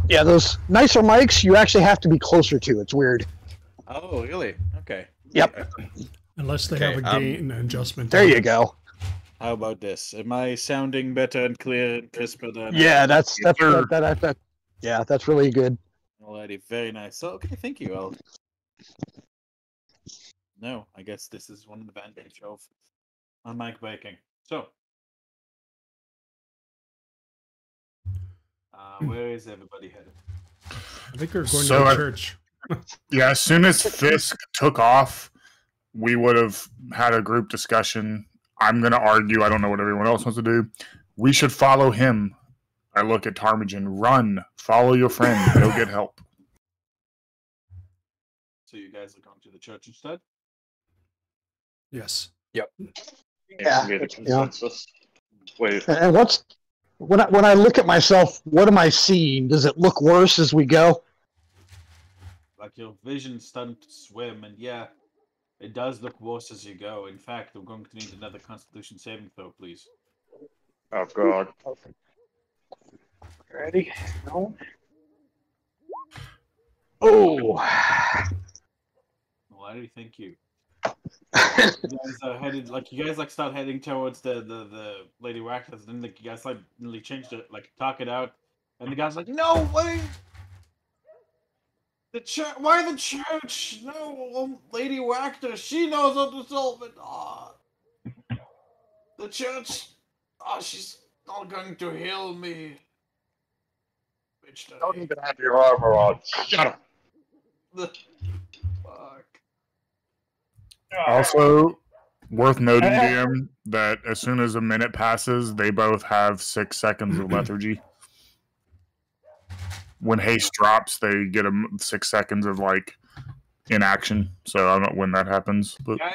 Yeah, those nicer mics you actually have to be closer to. It's weird. Oh, really? Okay. Yep. Unless they have a gain adjustment. There you go. How about this? Am I sounding better and clear and crisper than? Yeah, that's yeah, that's really good. Alrighty, very nice. So, okay, thank you. No, I guess this is one advantage of on mic breaking. So, where is everybody headed? I think we're going to the church. Yeah, as soon as Fisk took off, we would have had a group discussion. I'm going to argue. I don't know what everyone else wants to do. We should follow him. I look at Tarmagen. Run. Follow your friend. He'll get help. So you guys are going to the church instead? Yes. Yep. Yeah. We had a consensus. Wait. And what's when I look at myself, what am I seeing? Does it look worse as we go? Like your vision starting to swim, and yeah, it does look worse as you go. In fact, we're going to need another Constitution saving throw, please. Oh God. Ready? No. Oh. Why do you think you? You guys are headed you guys start heading towards the Lady Whackers, and then you guys nearly change it, talk it out, and the guy's like, "No, wait, the church? Why the church? No, Lady Wachter, she knows how to solve it. Oh, the church, she's not going to heal me. Bitch, Don't even have your armor on. Shut up. Fuck." Also, worth noting, DM, that as soon as a minute passes, they both have 6 seconds of lethargy. When haste drops, they get 6 seconds of inaction. So I don't know when that happens. But as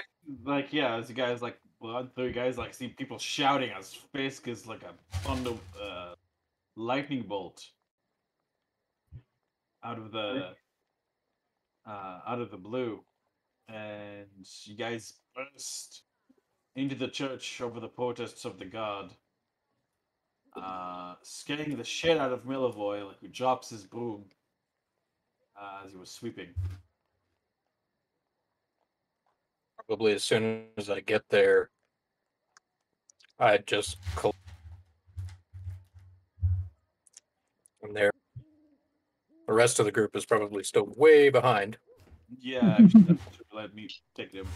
you guys run through, you guys see people shouting as Fisk is like a thunder lightning bolt out of the blue. And you guys burst into the church over the protests of the guard, scaring the shit out of Milivoy, who drops his broom as he was sweeping. Probably as soon as I get there, I'd just and there. The rest of the group is probably still way behind. Yeah, actually, let me take them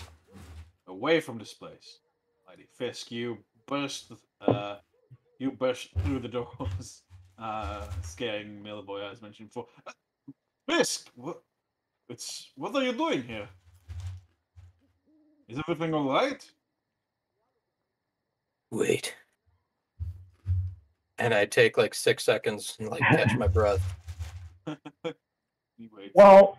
away from this place. Lady Fisk, you burst through the doors, scaring Milivoy, as mentioned before. Fisk, what are you doing here? Is everything all right? Wait. And I take 6 seconds and catch my breath. Well,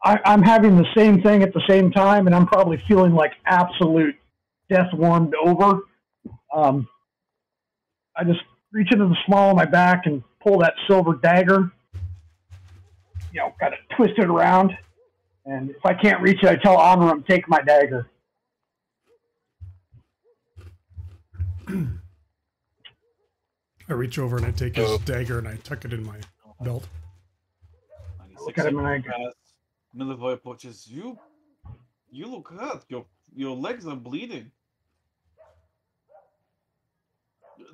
I'm having the same thing at the same time, and I'm probably feeling like absolute death warmed over. I just reach into the small of my back and pull that silver dagger. Kind of twist it around, and if I can't reach it, I tell Amram, take my dagger. I reach over and I take his dagger and I tuck it in my belt. Look at him and I go, Milivoy approaches. You look hurt. Your legs are bleeding.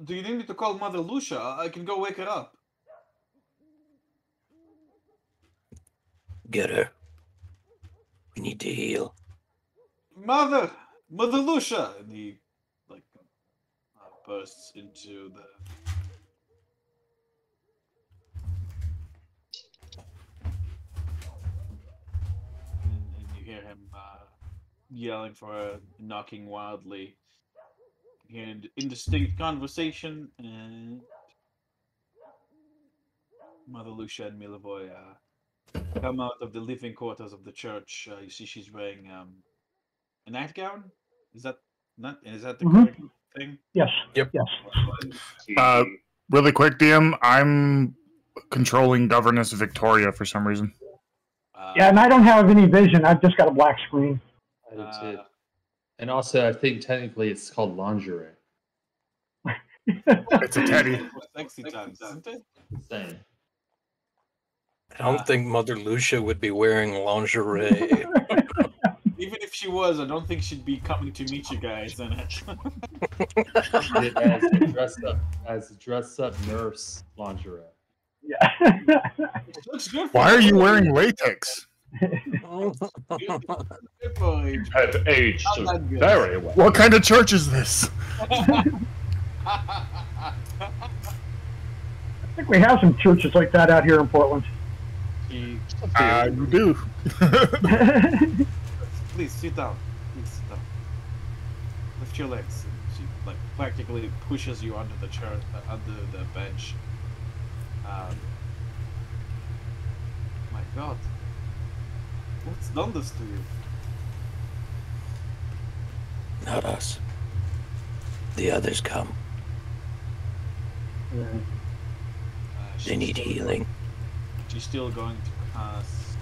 Do you need me to call Mother Lucia? I can go wake her up. Get her. We need to heal. Mother Lucia, and he bursts into the. And you hear him yelling for her, knocking wildly. You hear indistinct conversation, and Mother Lucia and Milivoy come out of the living quarters of the church. You see she's wearing a nightgown. Is that the correct thing? Yes. Yep. Yes. Really quick, DM, I'm controlling Governess Victoria for some reason. Yeah, and I don't have any vision. I've just got a black screen. And also, I think technically it's called lingerie. It's a teddy. Sexy times, isn't it? Same. I don't think Mother Lucia would be wearing lingerie. Even if she was, I don't think she'd be coming to meet you guys in it. It as a dress up nurse lingerie. Yeah. It looks good for Why are you age. wearing latex? Good for age. Have aged Not that good. very well. What kind of church is this? I think we have some churches like that out here in Portland. You- You do. Please sit down. Please sit down. Lift your legs. And she like practically pushes you onto the chair, under the bench. My God, what's done this to you? Not us. The others come. She's They need still healing. She's still going to cast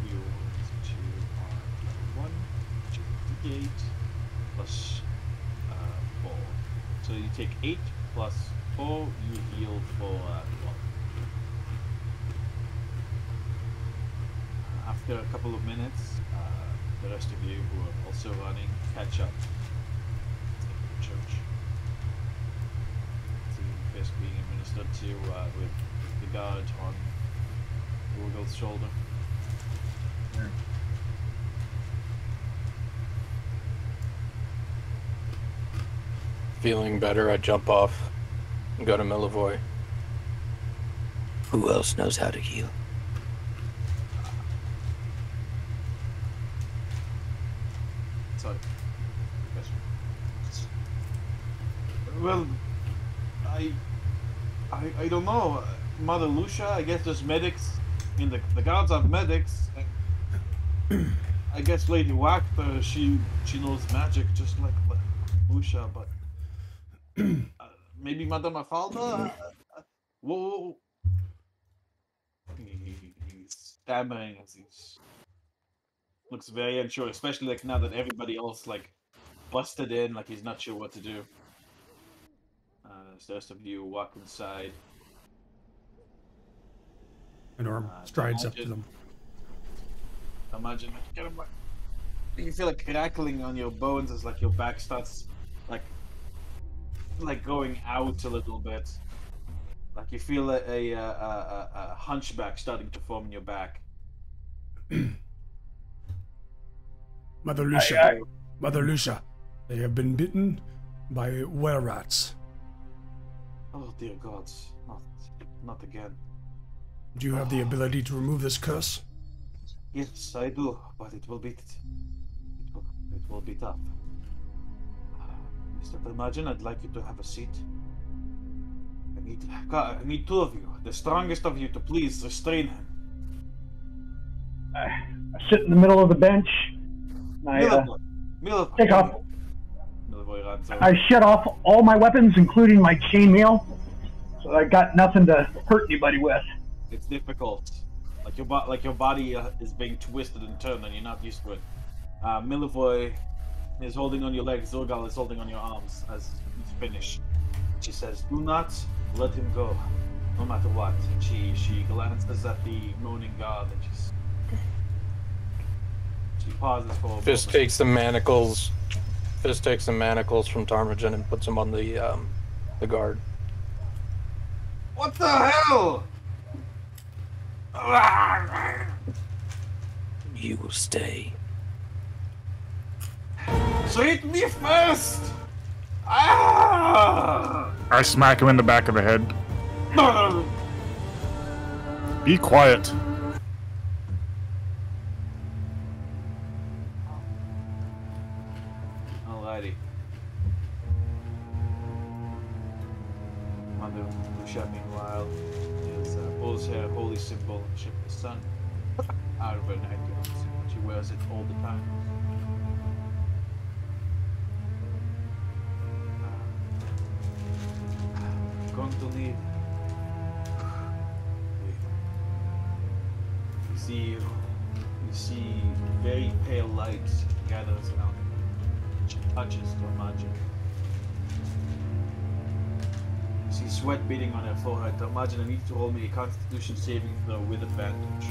your wounds to level 1, which is D8 plus 4. So you take 8 plus 4, you heal for 12. After a couple of minutes, the rest of you who are also running catch up to the church. See Fisk being administered to with the guard on Urgel's shoulder. Feeling better, I jump off and go to Milivoy. Who else knows how to heal? Sorry. Well, I don't know. Mother Lucia, I guess there's medics. I mean, the guards have medics. I guess Lady Wachter, she knows magic just like Lucia, but maybe Madame Mafalda? Whoa. He's stammering as he's looks very unsure, especially like now that everybody else like busted in, like he's not sure what to do. So the rest of you walk inside. And Orm strides up to them. Imagine, get him. You feel like crackling on your bones as like your back starts like going out a little bit. Like you feel a hunchback starting to form in your back. Mother Lucia. Mother Lucia. They have been bitten by were-rats. Oh dear gods, not again. Do you have the ability to remove this curse? Yes, I do, but it will be tough. Mr. Tarmagen, I'd like you to have a seat. I need two of you, the strongest of you, to please restrain him. I sit in the middle of the bench. Milivoy, take off. Milivoy runs over. I shut off all my weapons, including my chainmail, so I got nothing to hurt anybody with. It's difficult. Like your body is being twisted and turned, and you're not used to it. Milivoy is holding on your legs. Urgal is holding on your arms as he's finished. She says, "Do not let him go, no matter what." And she glances at the moaning guard and she pauses for a moment. Fist takes the manacles from Tarmagen and puts them on the guard. What the hell? You will stay. Treat me first! Ah! I smack him in the back of the head. Be quiet. Alrighty. Mother Lucia, meanwhile, pulls her holy symbol and ship the sun out of her nightgown. She wears it all the time. I'm going to need. You see very pale light gathers around her. She touches Tarmagen. You see see sweat beading on her forehead. Tarmagen, I need you to roll me a Constitution saving throw with advantage.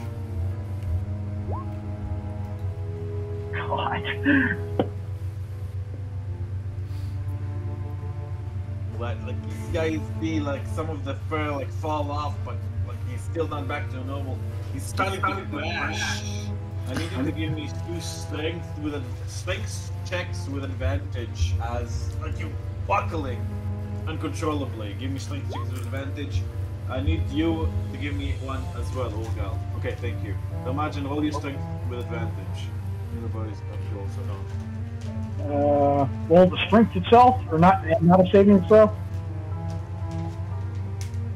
God. Like these guys see like some of the fur like fall off, but like he's still not back to normal. He's starting to crash. I need you to give me 2 strength checks with advantage as like you buckling uncontrollably. Give me strength checks with advantage. I need you to give me one as well, Orgal. Okay, thank you. Imagine roll your strength with advantage. Everybody's control, so no. Roll the strength itself, or not a saving throw?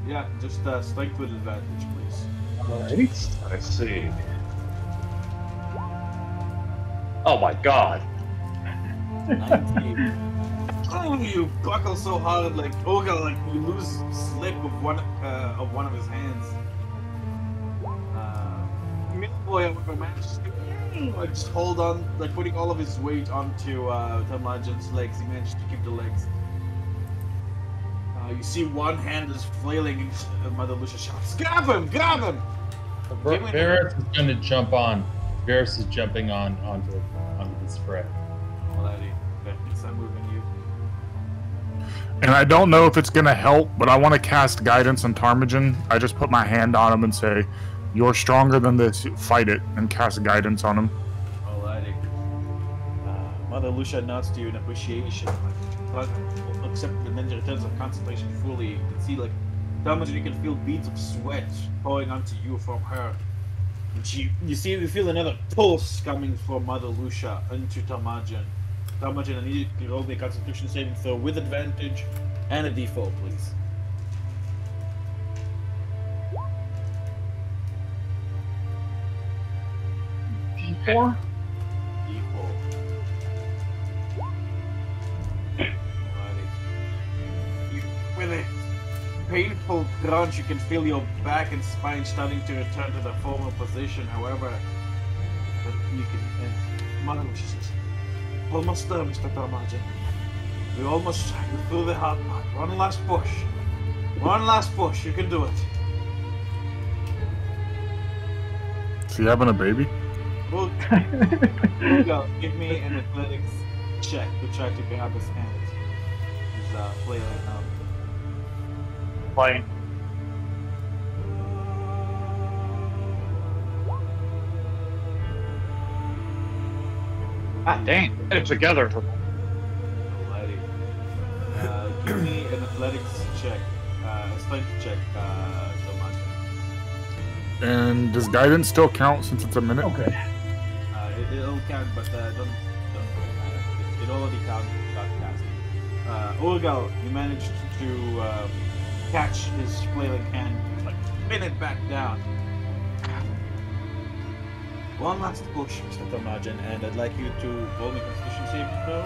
Yeah, just strength with advantage, please. Alrighty. I see. Oh my god. 19. Oh, you buckle so hard, like Orgal, like you lose slip of one of his hands. Boy, however, managed to like just hold on, like putting all of his weight onto Tarmagen's legs. He managed to keep the legs. You see one hand is flailing, and Mother Lucia shouts, "Grab him! Grab him!" Varys is going to jump on. Varys is jumping onto the spread. Alrighty, Vectis, I'm moving you. And I don't know if it's going to help, but I want to cast guidance on Tarmagen. I just put my hand on him and say, "You're stronger than this. Fight it," and cast guidance on him. Alrighty. Mother Lucia nods to you in appreciation. Except the ninja returns of concentration fully. You can see, like, Tarmagen, you can feel beads of sweat pouring onto you from her. And you feel another pulse coming from Mother Lucia into Tarmagen. Tarmagen, I need you to roll me a Constitution saving throw with advantage and a D4, please. D4? With a painful crunch, you can feel your back and spine starting to return to their former position. However, you can. Mother Lucia says, "Almost there, Mr. Tarmagen. We're almost through the hard part. One last push. One last push. You can do it." Is he having a baby? We'll go. Give me an athletics check to try to grab his hand. He's flailing out. Fine. Ah, dang. Get it together. Alrighty. Give me an athletics check. A strength check, Tarmagen. And does guidance still count since it's a minute? Okay. It'll count, but don't worry about it. It already got cast. Orgal, you managed to catch his flailing hand, like pin it back down. One last push, Mr. Tarmagen, and I'd like you to roll me Constitution saving throw.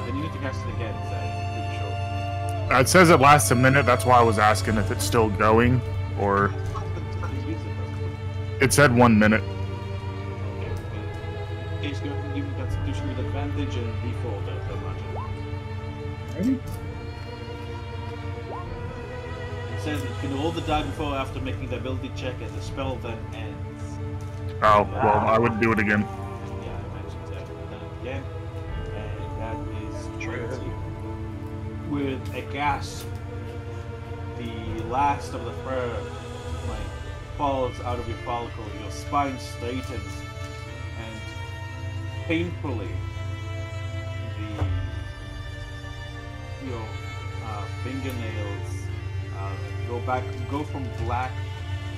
And you need to cast it again, so I'm pretty sure. It says it lasts a minute. That's why I was asking if it's still going, or it said 1 minute. Okay, so give me Constitution with advantage and default, Tarmagen. Ready? It says you can roll the die before or after making the ability check as the spell then ends. Oh, well, I would do it again. Yeah, I mentioned that. Done it again. And that is 20. With a gasp, the last of the fur like falls out of your follicle, your spine straightens, and painfully your fingernails go from black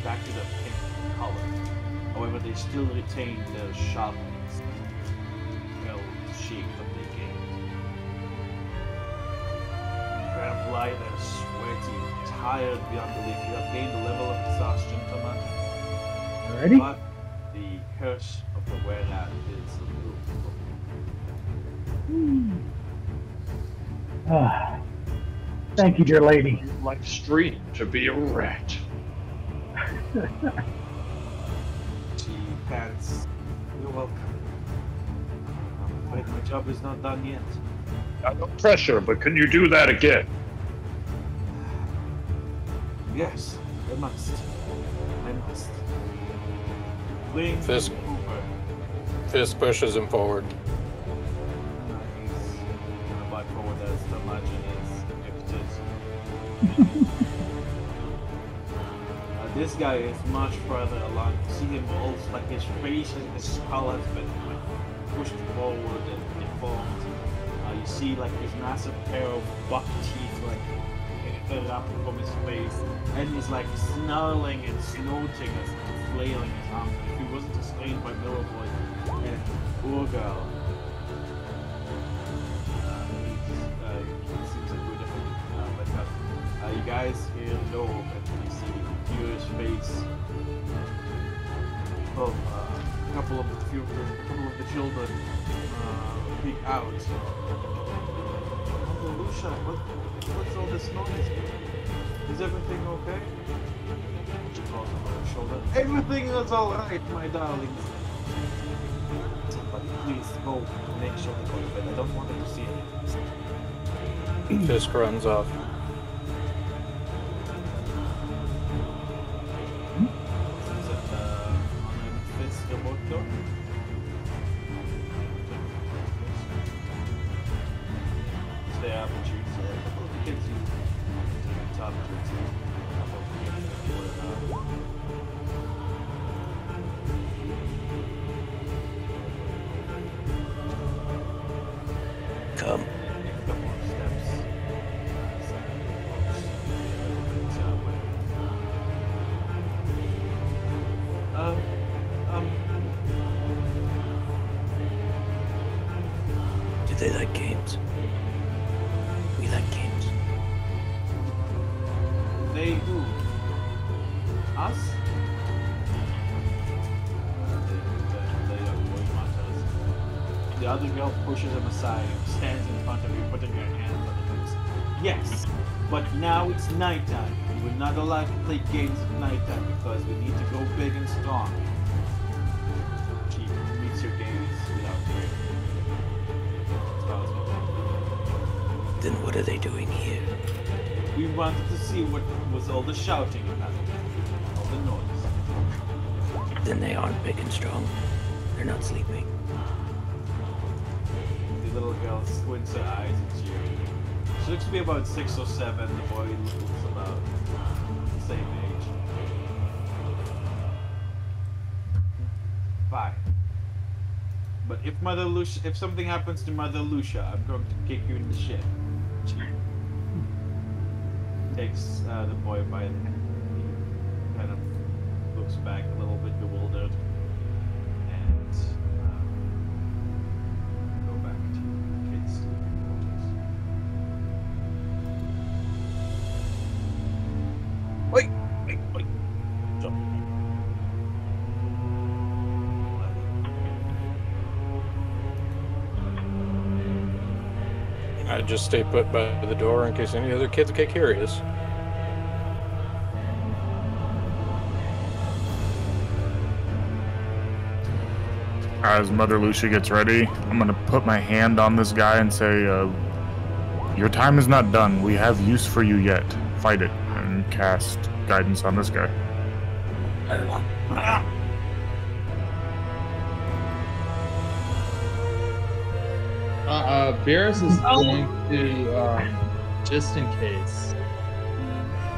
back to the pink color. However, they still retain their sharpness and well shape that they gained. You kind of lie there sweaty, tired beyond belief. You have gained a level of exhaustion, Tarmagen. Alrighty. But the curse of the were-rat is removed. Thank you, dear lady. Like street to be a rat. She pants. You're welcome. I'm afraid my job is not done yet. No pressure, but can you do that again? Yes, I must. I must. Bring Fisk. him over. Fisk pushes him forward. He's gonna buy forward as Tarmagen is gifted. This guy is much further along. See him also, like his face and his skull has been like, pushed forward and deformed. You see like his massive pair of buck teeth like up from his face, and he's like snarling and snorting as he's flailing his arms. If he wasn't restrained by Millerboy and Urgal, he seems like we're different. But you guys hear no, and you see Furious face of a couple of the children peek out. Uncle Lucia, what's all this noise? Is everything okay? She calls him on her shoulder. Everything is alright, my darlings. But please go make sure they go to bed. I don't want them to see it. Fisk runs off. Is it on Fisk remote door? Stay up and shoot. A couple of the kids you top to Come. a couple of steps. Do they like games? We like games. They do. Us? The other girl pushes him aside and stands in front of you, putting her hands on the hips. Yes, but now it's nighttime. We're not allowed to play games at nighttime because we need to go big and strong. She meets your gaze without fear. As far as we know. Then what are they doing here? We wanted to see what was all the shouting about, all the noise. Then they aren't big and strong. They're not sleeping. The little girl squints her eyes at you. She looks to be about 6 or 7. The boy looks about the same age. 5. But if something happens to Mother Lucia, I'm going to kick you in the shin. She takes the boy by the hand. He kind of looks back a little bit bewildered. And go back to kids' sleeping quarters. Wait! Jump. I just stay put by the door in case any other kids get curious. As Mother Lucia gets ready, I'm gonna put my hand on this guy and say, your time is not done. We have use for you yet. Fight it. And cast guidance on this guy. Varys is going to, just in case,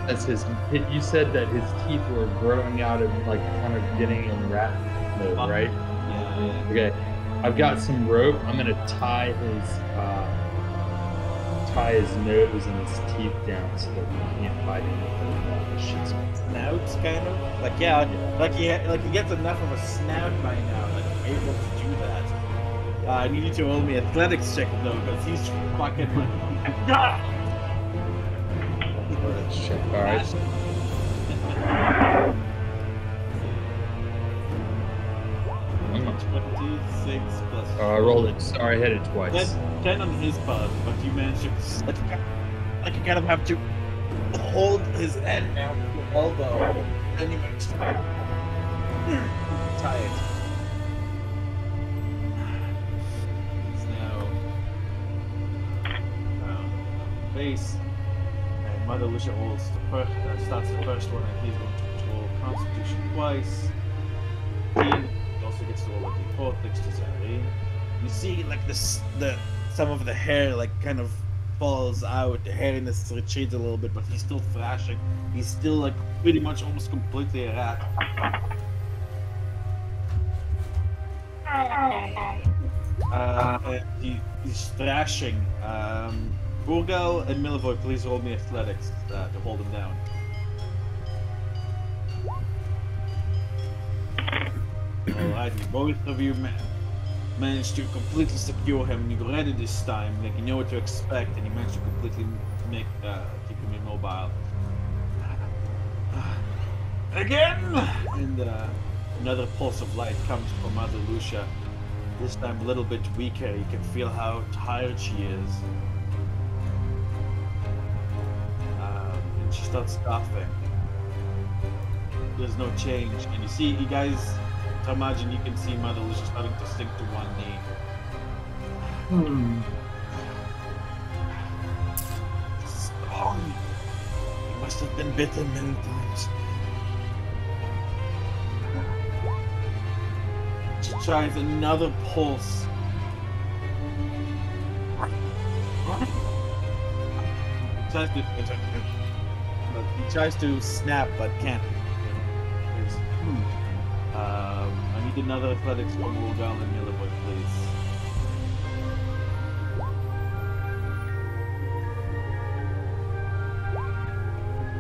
as you said that his teeth were growing out and like kind of getting in rat mode, right? Yeah. Okay, I've got some rope. I'm gonna tie his nose and his teeth down so that he can't bite anything. Snouts, kind of? Like, yeah, like he gets enough of a snout by now, like able to do that. I need you to roll me athletics check though, because he's fucking like. Let's check. All right. 26 plus. I rolled it. Sorry, I hit it twice. 10 on his part, but you managed to. Like you kind of have to hold his head down to your elbow, and you manage to tie it. He's now face, and Mother Lucia rolls starts the first one, and he's going to roll Constitution twice. He also gets to roll a d4 next to Zareen. You see, like some of the hair, like kind of falls out. The hairiness retreats a little bit, but he's still thrashing. He's still like pretty much almost completely a rat. And he's thrashing. Burgal and Milivoy, please roll me athletics to hold him down. Alright, both of you managed to completely secure him. You read it this time, like you know what to expect, and you managed to completely make keep him immobile. Again, and another pulse of light comes from Mother Lucia. This time a little bit weaker. You can feel how tired she is. And she starts coughing. There's no change, and you see, you guys. Tarmagen, you can see Mother Lucia starting to sink to one knee. Strong. He must have been bitten many times. She tries another pulse. He tries to snap, but can't. I need another athletics from Wolgal and Milliboy, please.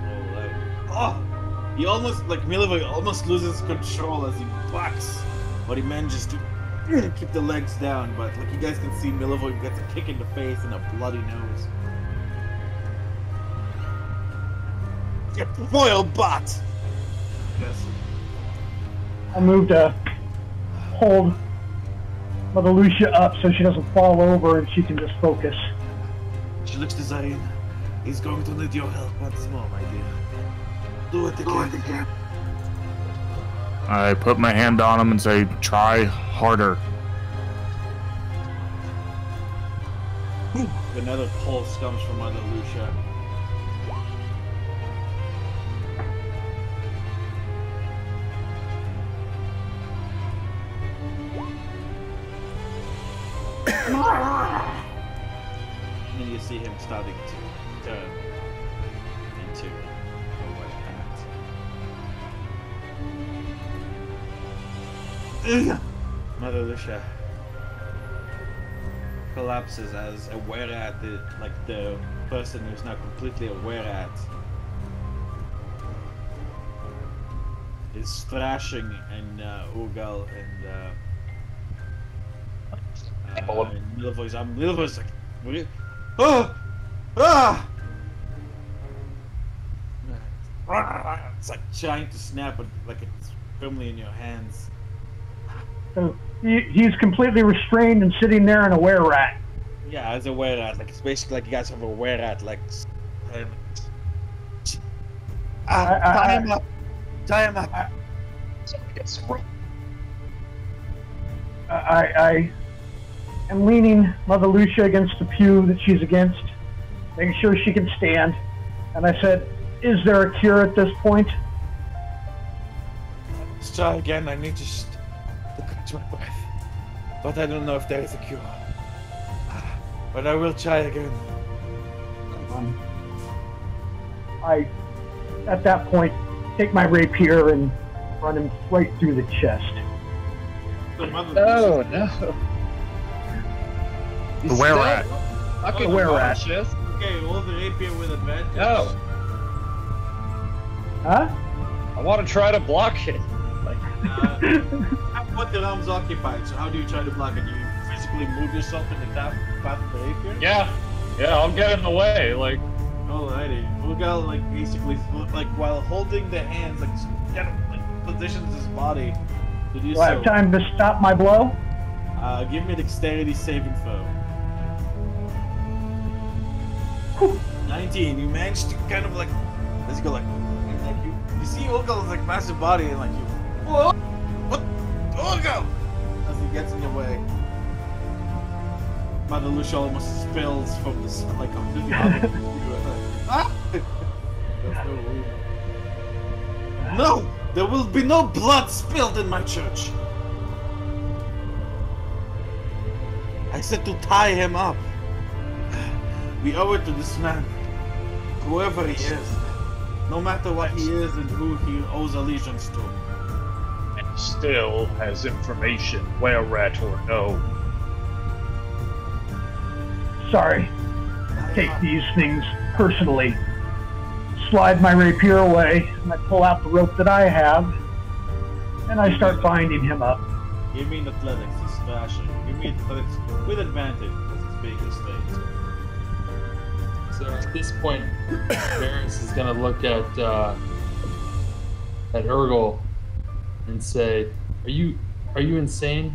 Alright. Oh! He almost, like, Milliboy almost loses control as he bucks, but he manages to keep the legs down. But, like, you guys can see, Milliboy gets a kick in the face and a bloody nose. You royal butt! Yes. I moved to hold Mother Lucia up so she doesn't fall over and she can just focus. She looks to Zareen. He's going to need your help once more, my dear. Do it again. I put my hand on him and say, try harder. Another pulse comes from Mother Lucia. And then you see him starting to turn into a white rat. Mother Lucia collapses as a were-rat, like the person who's now completely a were-rat, is thrashing and Urgal and Milivoy's like, oh! Ah! It's like trying to snap, but like it's firmly in your hands. So he's completely restrained and sitting there in a were-rat. Yeah, as a were-rat, like it's basically like you guys have a were-rat, like. Tie him up. Tie him up. I am leaning Mother Lucia against the pew that she's against, making sure she can stand. And I said, "Is there a cure at this point?" Let's try again. I need to catch my breath, but I don't know if there is a cure. But I will try again. I, at that point, take my rapier and run him right through the chest. Oh no! The were-rat. Okay, were-rat. Okay, roll the rapier with advantage. No. Huh? I want to try to block it. What the arm's occupied, so how do you try to block it? Do you physically move yourself in the path of the rapier? Yeah, I'll get in the way. Like, alrighty. Urgal, like, basically, like, while holding the hands, like, kind of, like, positions his body to do Do I have so. time to stop my blow? Give me a dexterity saving throw. 19. You managed to kind of, like, as you go, like you see Urgal's, like, massive body, and, like, you, whoa, what? Urgal! As he gets in your way. Mother Lucia almost spills from this, like, completely out of you. There's no room. No! There will be no blood spilled in my church! I said to tie him up. We owe it to this man. Whoever he is. No matter what he is and who he owes allegiance to. And still has information, were rat or no. Sorry. Take these things personally. Slide my rapier away, and I pull out the rope that I have, and I start binding him up. Give me an athletics, he's thrashing. Give me athletics with advantage, because it's big and straight. So at this point, Varys is gonna look at Urgel and say, "Are you insane?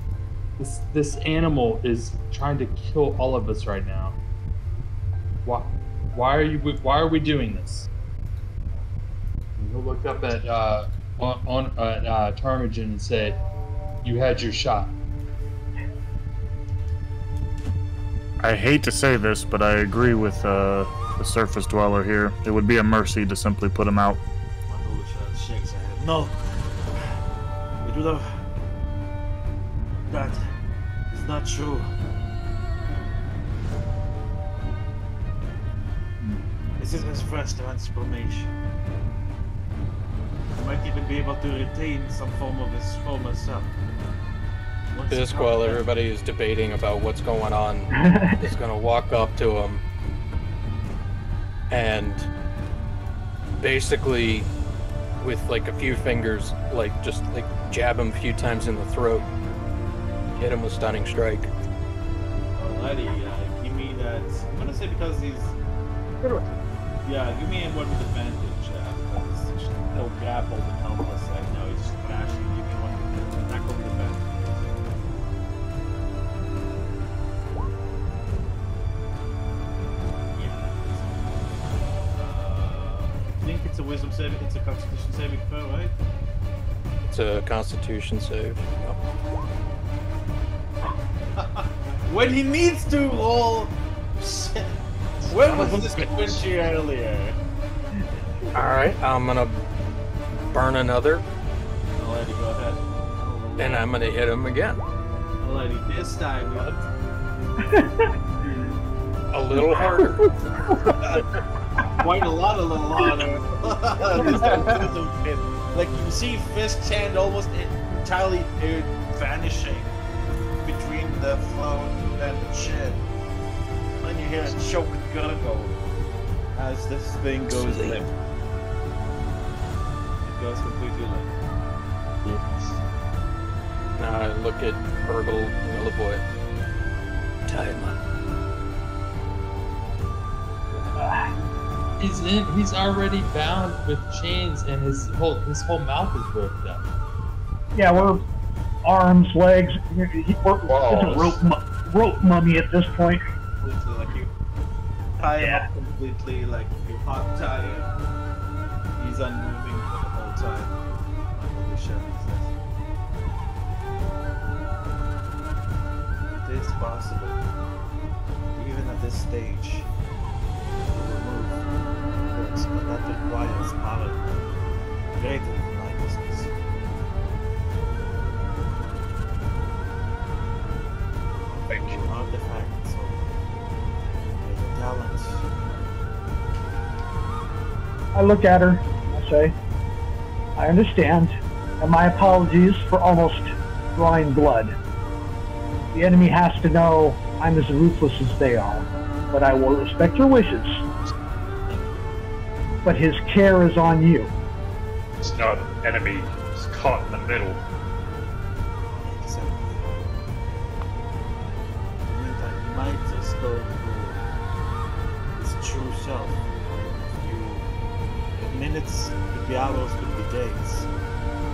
This animal is trying to kill all of us right now. Why are we doing this?" And he'll look up at Tarmagen and say, "You had your shot." I hate to say this, but I agree with the surface dweller here. It would be a mercy to simply put him out. Shakes her head. No! It would have... That is not true. This is his first transformation. He might even be able to retain some form of his former self. Fisk, while everybody is debating about what's going on, is going to walk up to him and basically, with like a few fingers, just jab him a few times in the throat, hit him with stunning strike. Alrighty, give me that. I'm gonna say because he's. Yeah, give me one with advantage. Because he'll grapple the helpless right now. He's just crashing. Give me one attack with advantage. I think it's a wisdom saving. It's a constitution saving throw, right? It's a constitution save. When he needs to roll. Shit. Where was this Quincy earlier? Alright, I'm gonna burn another. Alrighty, go ahead. And I'm gonna hit him again. Alrighty, this time, what? A little harder. Quite a lot, harder. Like, you see Fisk's hand almost entirely vanishing between the throat and the chin. And you hear a choke gurgle as this thing goes limp. It goes completely limp. Now I look at Urgel and Milliboy. Tie him up. He's already bound with chains, and his whole mouth is roped up. Yeah, we're arms, legs. It's a rope mummy at this point. Like you tie him up completely, like you hot tie him. He's unmoving for the whole time. Holy shit, it is possible, even at this stage, to remove this, but that requires power greater than righteousness. Thank you. Artifacts or talents. I look at her, I say, I understand, and my apologies for almost drawing blood. The enemy has to know I'm as ruthless as they are, but I will respect your wishes. But his care is on you. It's not an enemy. It's caught in the middle. Exactly. Meantime, you might just go to his true self. Minutes could be hours, could be days.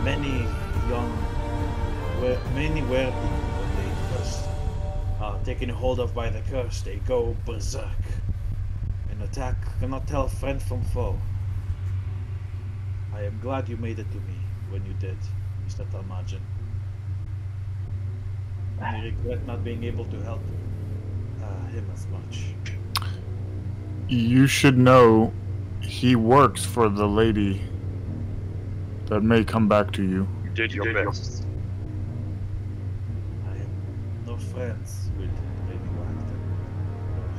Many were people when they first are taken hold of by the curse, they go berserk. An attack cannot tell friend from foe. I am glad you made it to me when you did, Mr. Tarmagen. I regret not being able to help him as much. You should know He works for the lady that may come back to you. You did your best. I have no friends with Lady Wagner.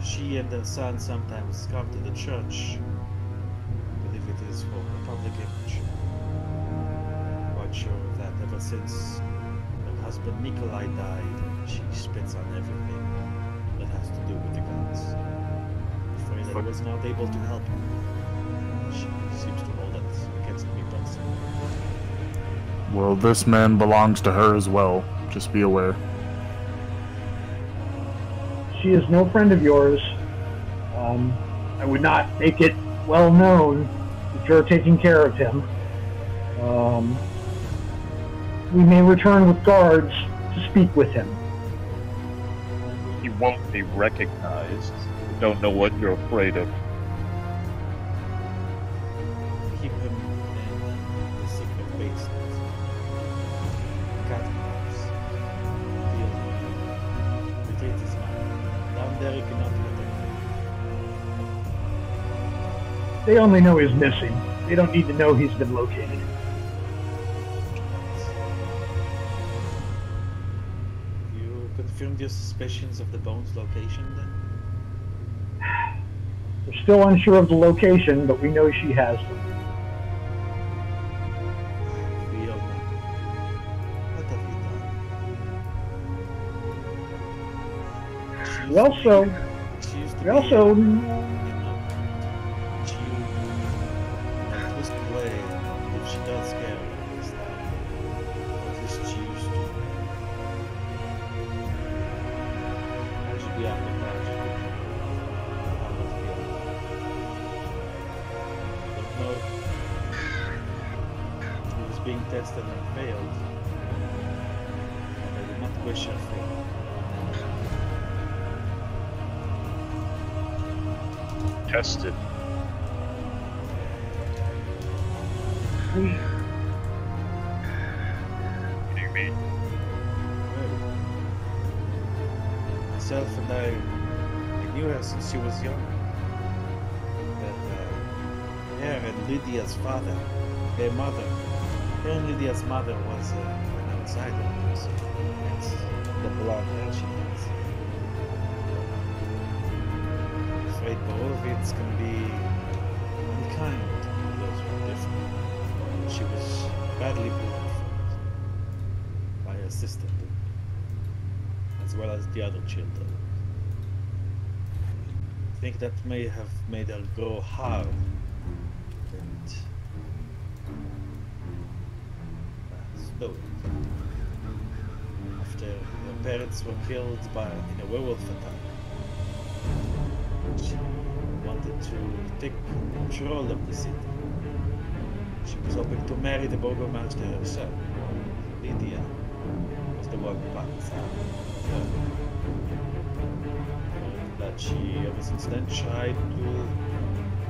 She and her son sometimes come to the church. I believe it is for the public image. Quite sure of that ever since her husband Nikolai died, she spits on everything that has to do with the gods. I'm afraid I was not able to help her. She seems to hold it against me personally. Well, this man belongs to her as well. Just be aware. She is no friend of yours. I would not make it well known that you're taking care of him. We may return with guards to speak with him. He won't be recognized. Don't know what you're afraid of. Keep him in the secret basement. Catacombs. Retreat is mine. Down there you cannot let him. They only know he's missing. They don't need to know he's been located. You confirmed your suspicions of the bones' location then? We're still unsure of the location, but we know she has them. Fiona, what have you done? We also, She used to we be, also, you know, she in a twisted way, if she does care about this time, or at least she used to. I should be on the margin. Don't know. She was being tested and failed. And I did not wish her fail. Tested. we, What do you mean? Myself and I knew her since she was young. But her and Lydia's father, their mother, her and Lydia's mother was an outsider. So hence the blonde hair she has. I'm afraid Borovids can be unkind to those who are different. She was badly bullied for it by her sister, as well as the other children. I think that may have made her grow hard and slow. After her parents were killed in a werewolf attack, she wanted to take control of the city. She was hoping to marry the burgomaster herself. Lydia was the one who backed her. That she ever since then tried to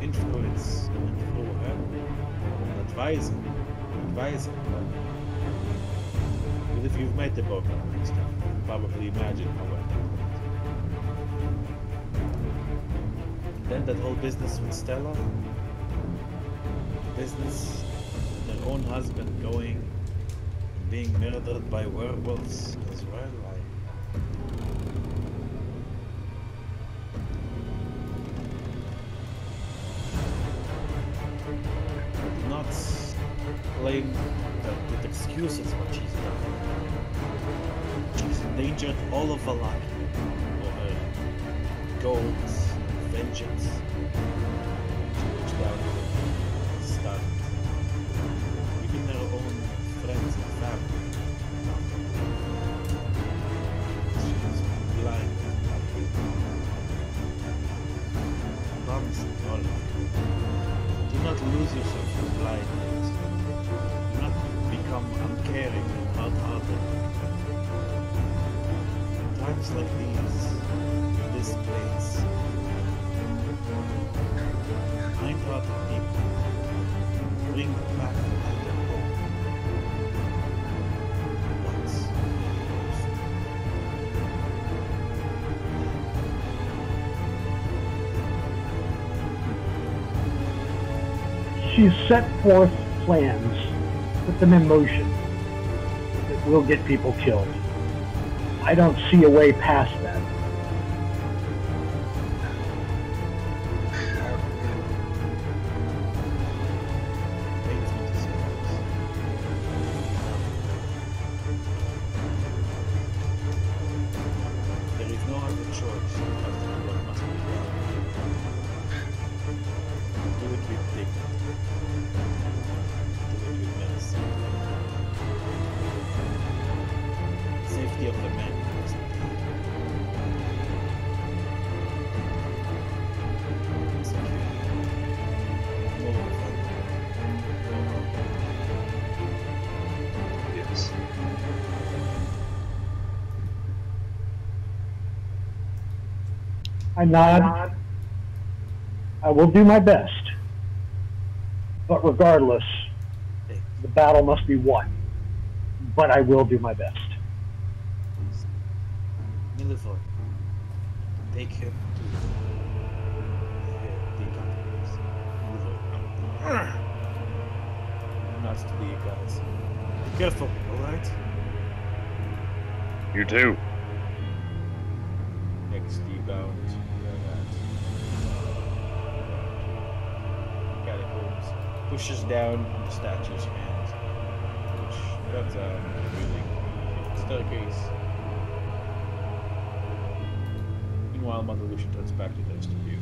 influence and through her and advise her. But if you've met the burgomaster, you can probably imagine how well that went. Then that whole business with Stella, business with her own husband going and being murdered by werewolves as well. Do not claim that it excuses what she's done. She's endangered all of her life for her goals and vengeance. She reached out and started. Even her own friends and family. She was blind and happy. Promising all of you. Do not lose yourself in blindness. Do not become uncaring and hard-hearted. Times like these, in this place, kind-hearted people bring back their hope. Once. she's set forth plans, put them in motion, that will get people killed. I don't see a way past that. There is no other choice but to do what must be done. Do it with dignity. Do it with medicine. Safety of the men is at stake. Secure. No offense. No harm. Yes. I nod. I will do my best. But regardless, the battle must be won. But I will do my best. Milivoy, take him to the companies. Milivoy. Not to be guys. Be careful, alright? You too. Next, the bound catacombs pushes down on the statue's hands, which comes out, revealing the staircase. Meanwhile, Mother Lucia turns back to the rest of you.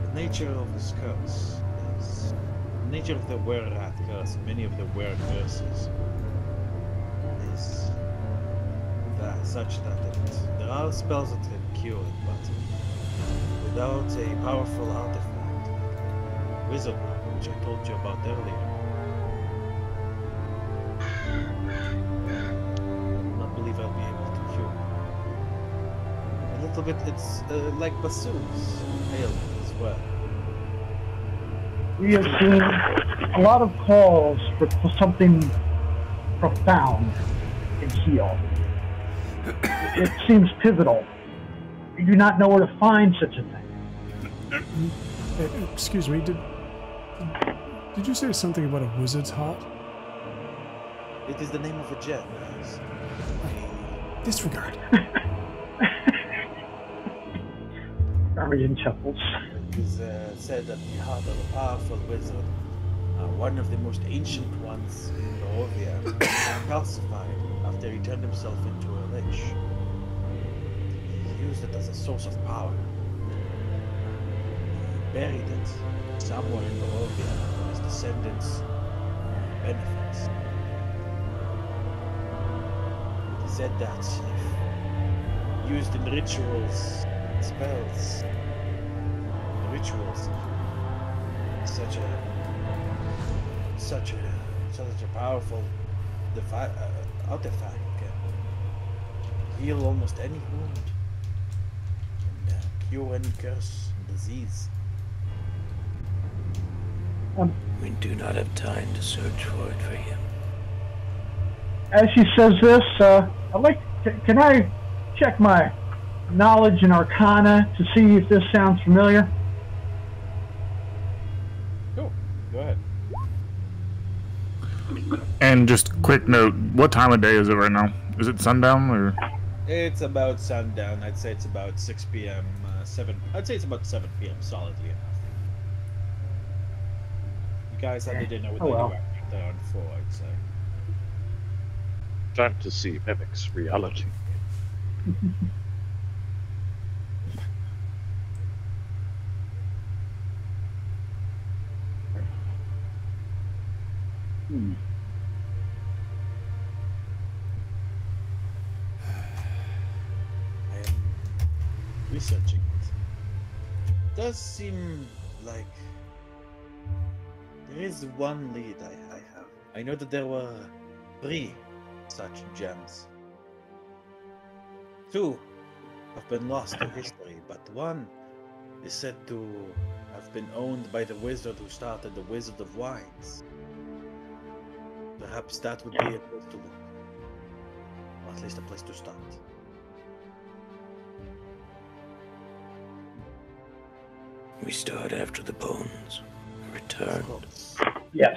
The nature of this curse is the nature of the were-rat curse, many of the were curses, is that such that there are spells that can cure it, but without a powerful artifact, wizard, which I told you about earlier, I do not believe I'll be able to cure. A little bit, it's like bassoons, ailment as well. We have seen a lot of calls for something profound and heal. It seems pivotal. You do not know where to find such a thing. Excuse me, did you say something about a wizard's heart? It is the name of a gem, yes. Disregard. Tarmagen chuckles. It is said that the heart of a powerful wizard, one of the most ancient ones in Barovia, calcified after he turned himself into a lich. He used it as a source of power. He buried it somewhere in Barovia for his descendants' benefits. It is said that if used in rituals, spells, such a powerful artifact can heal almost any wound and cure any curse and disease. We do not have time to search for it for him. As she says this, can I check my knowledge and arcana to see if this sounds familiar? Cool. Go ahead. And just quick note, what time of day is it right now? Is it sundown or? It's about sundown. I'd say it's about 6 p.m. 7. I'd say it's about 7 p.m. solidly enough. You guys had the dinner with around 4, I'd say. Fantasy mimics reality. I am researching it. It does seem like there is one lead I have. I know that there were 3 such gems. 2 have been lost to history, but one is said to have been owned by the wizard who started the Wizard of Wines. Perhaps that would be a place to look. Or at least a place to start. We start after the bones return. Of course. Yes.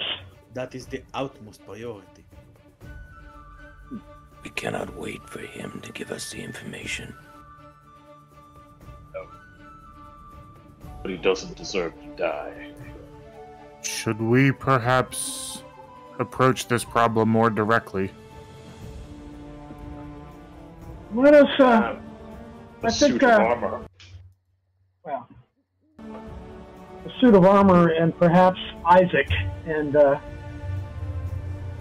That is the utmost priority. We cannot wait for him to give us the information. But he doesn't deserve to die. Should we perhaps approach this problem more directly? Let us, A I think, suit of armor. well, a suit of armor and perhaps Isaac, and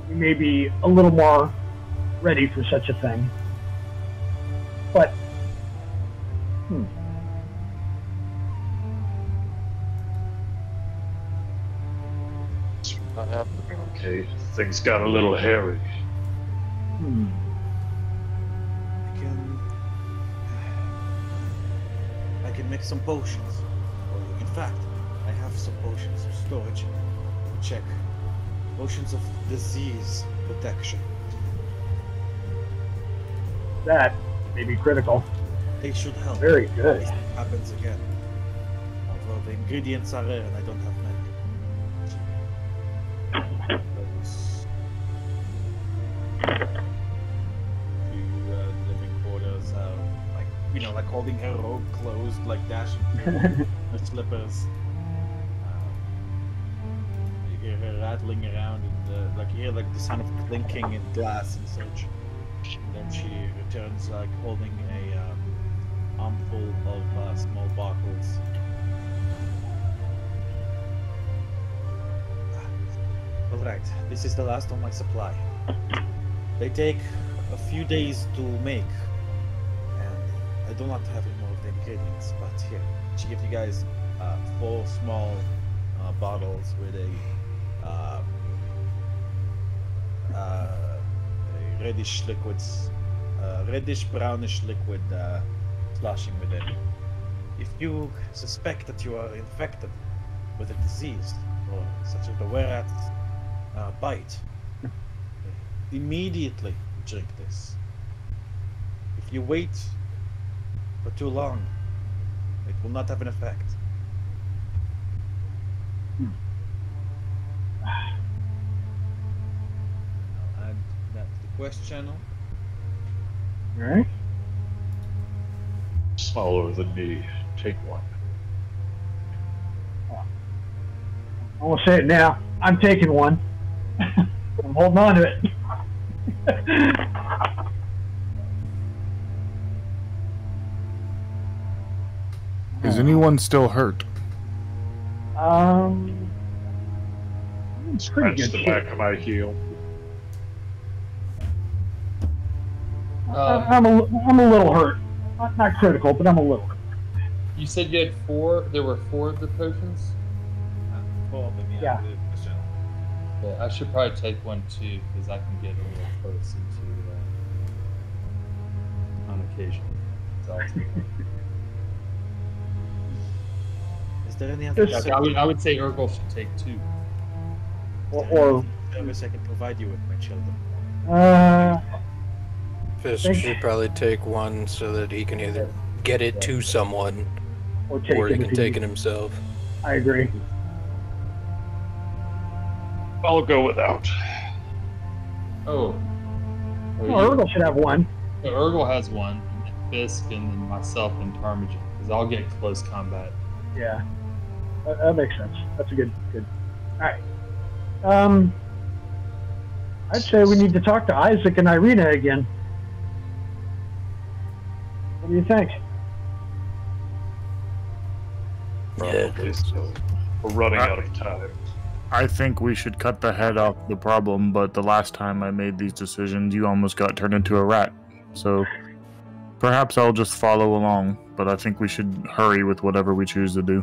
we may be a little more ready for such a thing. But, Okay, things got a little hairy. I can make some potions. Or, in fact, I have some potions of storage. Check. Potions of disease protection. that may be critical. They should help. Very good. If it happens again. Although the ingredients are rare and I don't have many. Those few living quarters are like, like holding her robe closed, like dashing through her slippers. You hear her rattling around and you hear the sound of clinking in glass and such. And then she returns holding a armful of small bottles. Alright, this is the last of my supply. They take a few days to make, and I do not have any more of the ingredients, but here, she gives you guys 4 small bottles with a reddish liquids, reddish brownish liquid sloshing within. If you suspect that you are infected with a disease, or such as the were-rat bite, immediately drink this. If you wait for too long, it will not have an effect. I'll add that to the quest channel. Alright. Smaller than me. Take one. I won't say it now. I'm taking one. I'm holding on to it. Is anyone still hurt? It's pretty Scratch good the shape. back of my heel. I'm a little hurt. Not critical, but I'm a little hurt. You said you had 4. There were 4 of the potions. 4 of them, Yeah. the quest channel. Yeah, I should probably take one too because I can get a little close into on occasion. So I'll take one. Is there any other I would say Urkel should take 2. Or service I can provide you with, my children? Fisk should probably take one so that he can either get it to someone or or he if can he take it needs. himself. I agree. I'll go without. Oh. Well, Urkel should have one. So Urkel has one, and then Fisk, and then myself and Tarmagen, because I'll get close combat. Yeah, that makes sense. That's a good. All right. I'd say we need to talk to Isaac and Irina again. What do you think? Probably so. We're running out of time. I think we should cut the head off the problem, but the last time I made these decisions, you almost got turned into a rat. So perhaps I'll just follow along, but I think we should hurry with whatever we choose to do.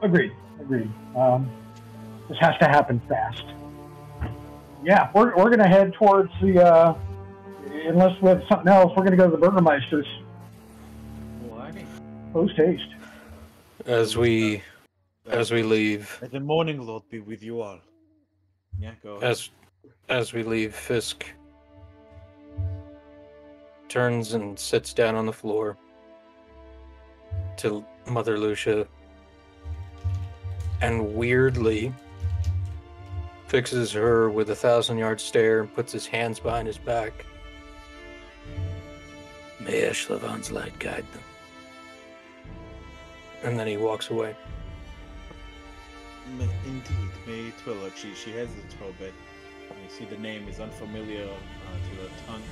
Agreed. This has to happen fast. Yeah, we're gonna head towards the. Unless we have something else, we're gonna go to the Burgermeisters. Alrighty. Post haste. As we leave, May the morning Lord be with you all. Yeah, go ahead. as we leave, Fisk turns and sits down on the floor to Mother Lucia and weirdly fixes her with a 1,000-yard stare and puts his hands behind his back. May Eshlavan's light guide them. And then he walks away. Indeed, may it will. She hesitates for a bit. You see the name is unfamiliar to her tongue.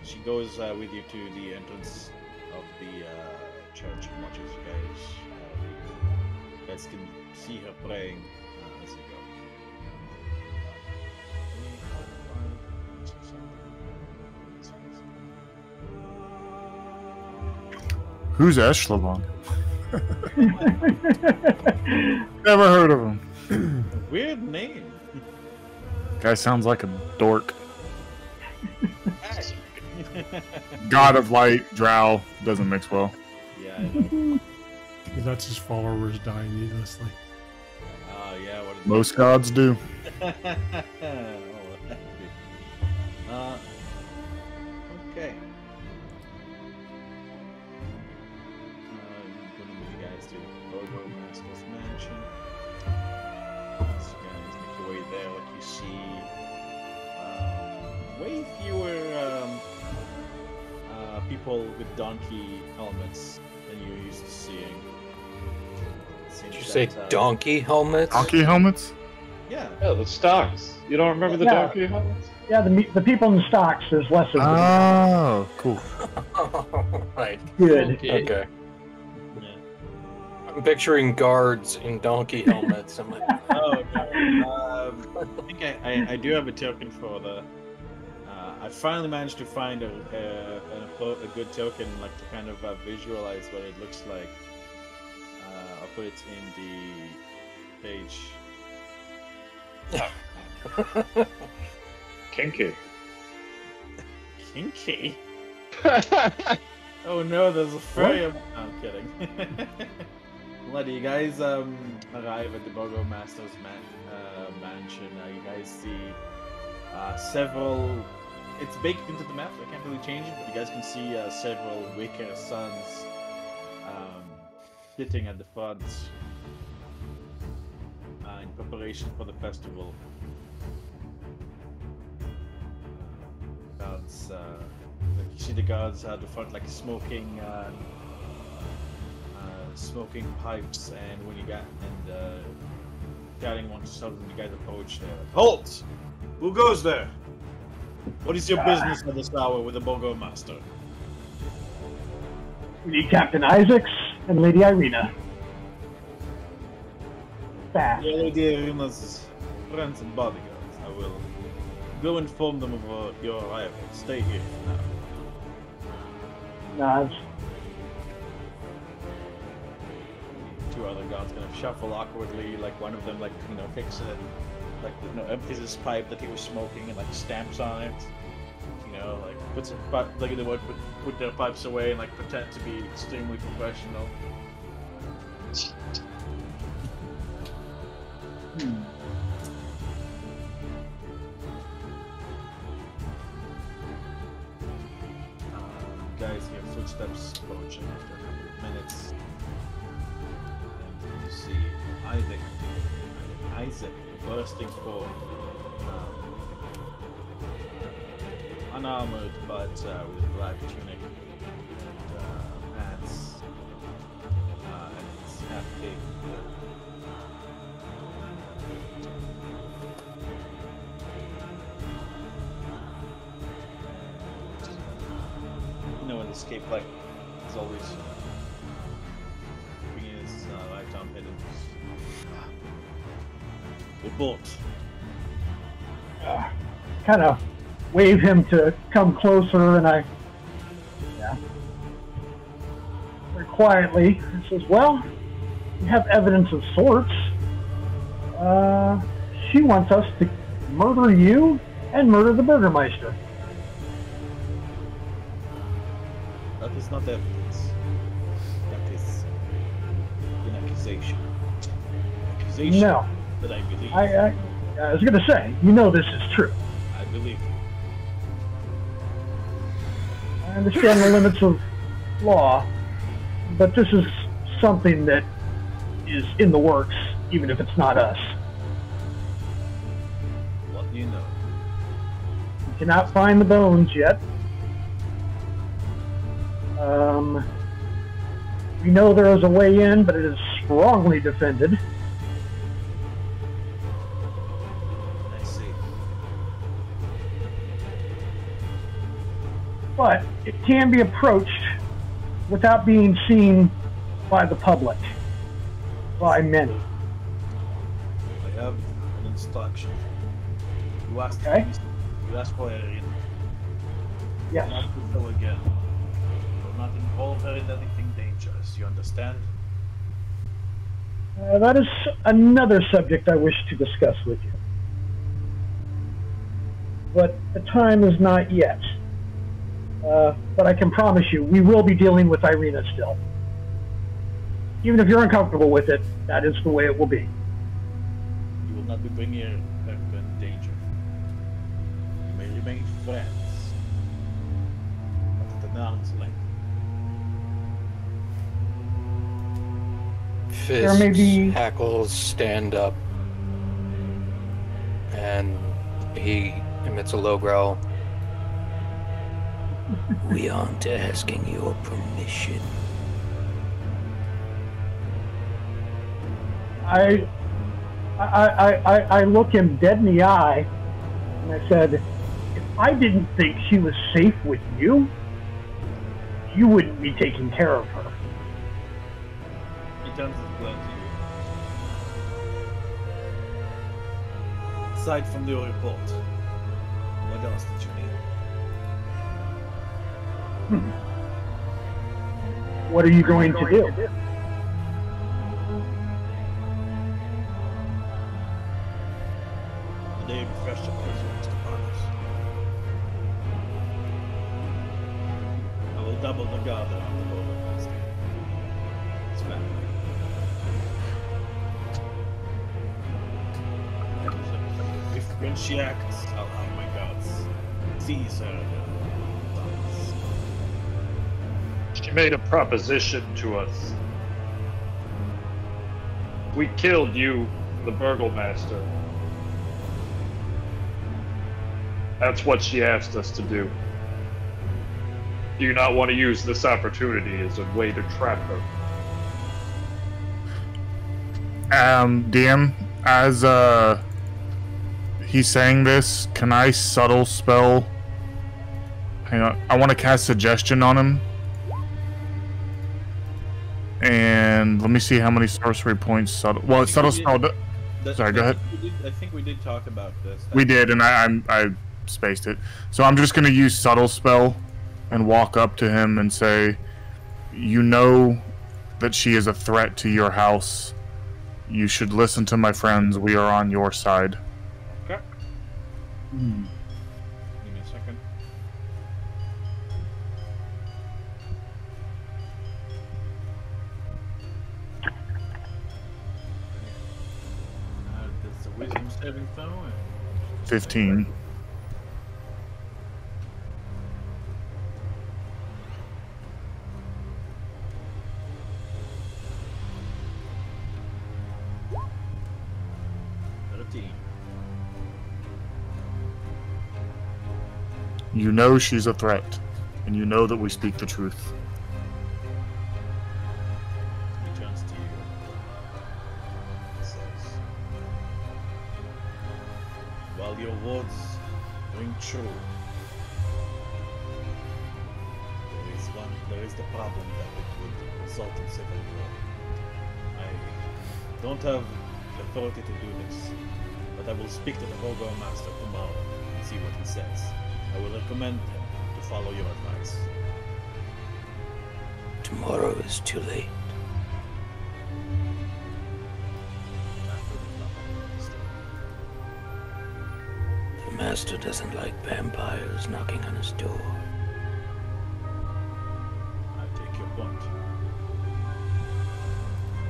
She goes with you to the entrance of the church and watches you guys. You guys can see her praying as you go. Who's Eshlavan? Never heard of him. Weird name. Guy sounds like a dork. God of light, drow, doesn't mix well. Yeah, I know. That's his followers dying needlessly. Yeah, what is Most gods do. Okay. Gonna move you guys to Bogo Master's Mansion. So you guys make your way there, like you see way fewer people with donkey helmets than you're used to seeing. Did you say donkey helmets? Donkey helmets? Yeah. Yeah, the stocks. You don't remember the donkey helmets? Yeah, the people in the stocks, there's less of them. Oh, cool. Right. Good. Okay. I'm picturing guards in donkey helmets. I'm like, Oh, no. I think I do have a token for the. I finally managed to find a good token, like to kind of visualize what it looks like. I'll put it in the page. Kinky. Kinky? Oh no, there's a fairy. No, I'm kidding. Let you guys arrive at the Bogo Master's mansion. You guys see several. It's baked into the map, so I can't really change it, but you guys can see several wicker suns sitting at the front in preparation for the festival. Guards, like you see the guards at the front, like smoking pipes, and when you guiding one to something, you guys approach there. Halt! Who goes there? What is your business at this hour with the Bogo Master? We need Captain Isaacs and Lady Irina. Fast. Yeah, Lady Irina's friends and bodyguards. I will go inform them of your arrival. Stay here for now. Nods. Two other guards kind of shuffle awkwardly, like one of them, like, you know, picks it, like, you know, empties his pipe that he was smoking and like stamps on it. You know, like puts it, like they would put their pipes away and like pretend to be extremely professional. Guys hear footsteps approaching after a couple of minutes. And you see Isaac bursting forth, unarmored but with a black tunic and pants, and it's half big. You know, in this cape, like, it's always bringing his right arm head and report. Kind of wave him to come closer, and I, very quietly, says, "Well, we have evidence of sorts. She wants us to murder you and murder the Burgermeister." That is not evidence. That is an accusation. Accusation No. that I believe. I was going to say, you know this is true. I believe. I understand the limits of law, but this is something that is in the works, even if it's not us. What do you know? We cannot find the bones yet. We know there is a way in, but it is strongly defended. I see. But it can be approached without being seen by the public, by many. I have an instruction. You asked, Okay. you asked for Erin. Yes. Not to go again. Do not involve her in anything dangerous. You understand? That is another subject I wish to discuss with you. But the time is not yet. But I can promise you, we will be dealing with Irina still. Even if you're uncomfortable with it, that is the way it will be. You will not be bringing her in danger. You may remain friends. But at an arm's length. Fists, may be- hackles stand up, and he emits a low growl. We aren't asking your permission. I look him dead in the eye, and I said, if I didn't think she was safe with you, you wouldn't be taking care of her. He turns his gun to you. Aside from your report, what else did you need? What are you going to do? The day of festival is almost upon us. I will double the guard around the Burgomaster. His family. When she acts, I'll have my guards seize her. She made a proposition to us. We killed you, the Burgomaster. That's what she asked us to do. Do you not want to use this opportunity as a way to trap her? DM, as he's saying this, can I subtle spell? Hang on, I want to cast suggestion on him. And let me see how many sorcery points subtle. Well, it's subtle spell. Sorry, go ahead. I think we did talk about this. We did, and I spaced it. So I'm just gonna use subtle spell and walk up to him and say, "You know that she is a threat to your house. You should listen to my friends. We are on your side." Okay. Give me a second. That's a wisdom saving throw. 15. You know she's a threat, and you know that we speak the truth. He turns to you and says, while your words ring true, there is the problem that it would result in civil war. I don't have the authority to do this, but I will speak to the Burgomaster tomorrow and see what he says. I will recommend him to follow your advice. Tomorrow is too late. The master doesn't like vampires knocking on his door. I take your point.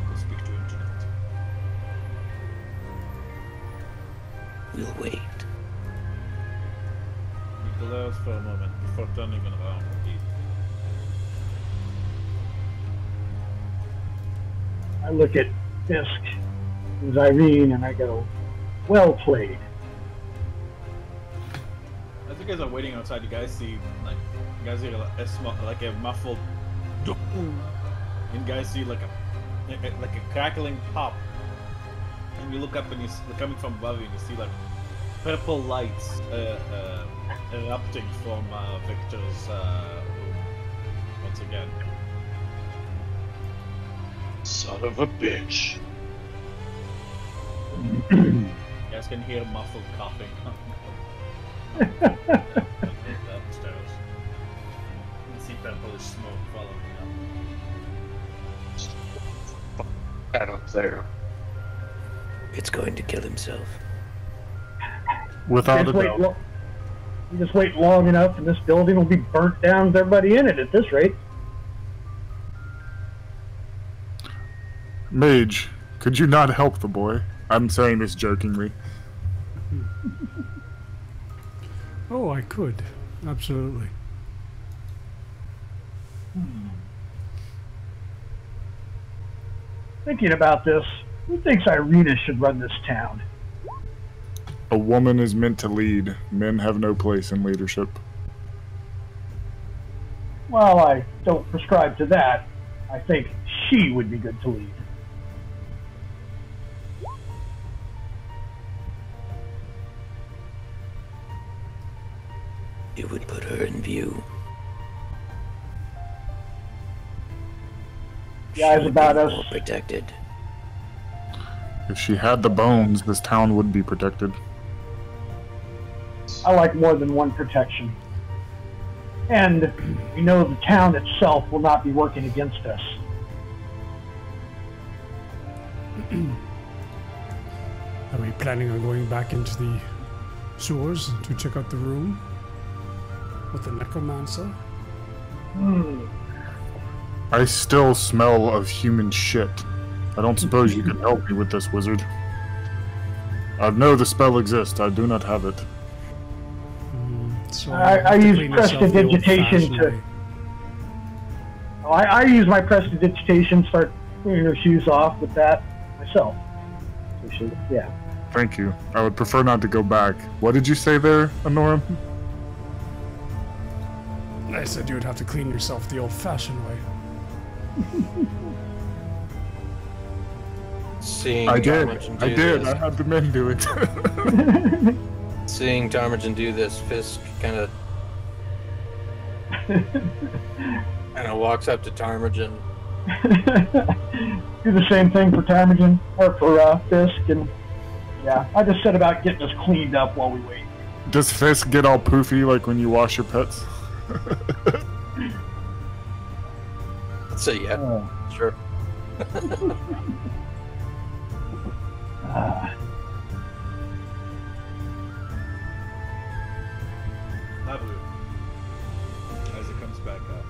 We'll speak to him tonight. We'll wait. He glares for a moment before turning around. I look at Fisk and Irene and I go, well played. As you guys are waiting outside, you guys see like a muffled, and you guys see like a crackling pop, and you look up and you're coming from above you, and you see like purple lights erupting from Victor's room once again. Son of a bitch. You guys can hear muffled coughing upstairs. You can see purplish smoke following up. Get up there. It's going to kill himself. Without a doubt. You just wait long enough and this building will be burnt down with everybody in it at this rate. Mage, could you not help the boy? I'm saying this jokingly. Oh, I could. Absolutely. Thinking about this, who thinks Irina should run this town? A woman is meant to lead. Men have no place in leadership. Well, I don't prescribe to that. I think she would be good to lead. You would put her in view. The eyes about us. More protected. If she had the bones, this town would be protected. I like more than one protection. And we know the town itself will not be working against us. Are we planning on going back into the sewers to check out the room with the necromancer? I still smell of human shit. I don't suppose you can help me with this, wizard. I know the spell exists. I do not have it. So I use prestidigitation to... I use my prestidigitation, start cleaning her shoes off with that myself. So she, yeah. Thank you. I would prefer not to go back. What did you say there, Honorum? I said you would have to clean yourself the old-fashioned way. Seeing I did. Tarmagen do I did. this, I had the men do it. seeing Tarmagen do this, Fisk kind of walks up to Tarmagen. Do the same thing for Tarmagen, or for Fisk, and yeah, I just said about getting us cleaned up while we wait. Does Fisk get all poofy like when you wash your pets? I'd say yeah, sure. Nabu, as it comes back up,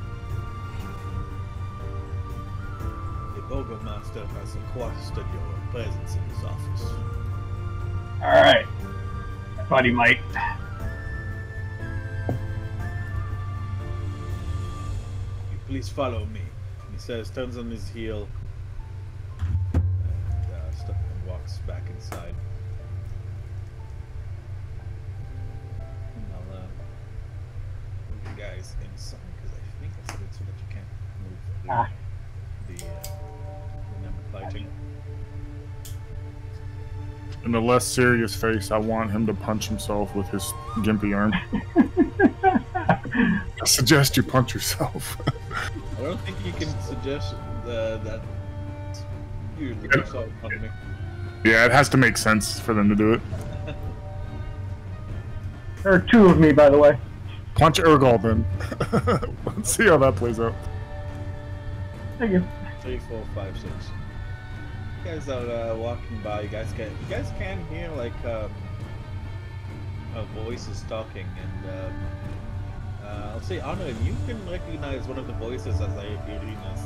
the Burgomaster has requested your presence in his office. Alright. I thought he might. You please follow me. He says, turns on his heel, and walks back inside. And I'll move you guys inside, because I think I said it so that you can't move the number fighting. In a less serious face, I want him to punch himself with his gimpy arm. I suggest you punch yourself. I don't think you can suggest that you yourself on me. Yeah, it has to make sense for them to do it. There are two of me, by the way. Punch Urgal then. Let's see how that plays out. Thank you. 3, 4, 5, 6. You guys are walking by. You guys can hear like voices talking, and I'll say, Honor, you can recognize one of the voices as Irina's,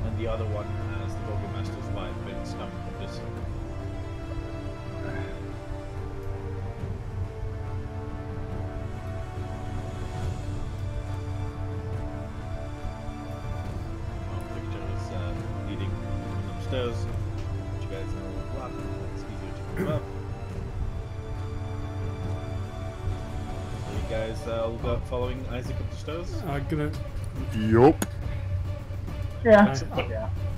and the other one as the Burgomaster's wife, Vince, coming from this side. Victor is leading stairs. Let you guys know what happened. It's easier to move up. So you guys will go following Isaac up the stairs? Yup. Yeah.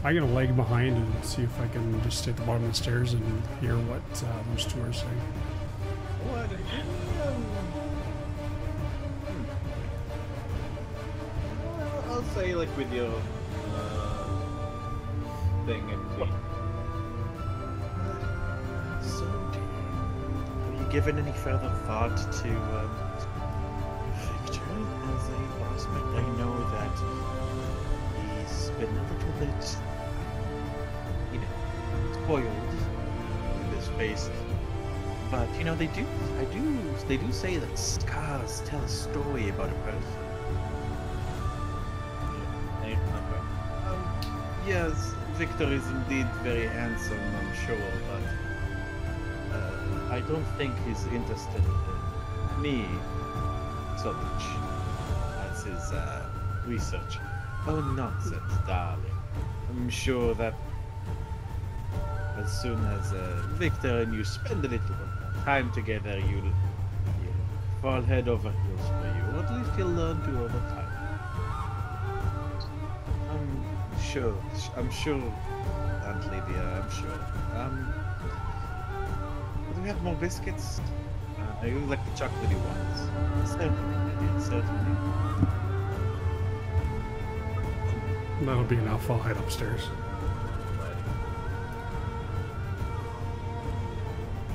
I'm gonna lag behind and see if I can just stay at the bottom of the stairs and hear what those two are saying. What? I'll say like with your thing and so have you given any further thought to Victor as a bossman? I know that he's been a little bit, you know, spoiled in this space. But you know, they do say that scars tell a story about a person. Yes, Victor is indeed very handsome, I'm sure, but I don't think he's interested in me so much as his research. Oh, nonsense, darling. I'm sure that as soon as Victor and you spend a little time together, you'll fall head over heels for you, or at least you'll learn to over time. I'm sure, Aunt Lydia, I'm sure. Do we have more biscuits? I really like the chocolatey ones. Certainly, Lydia, certainly. That'll be enough. I'll head upstairs.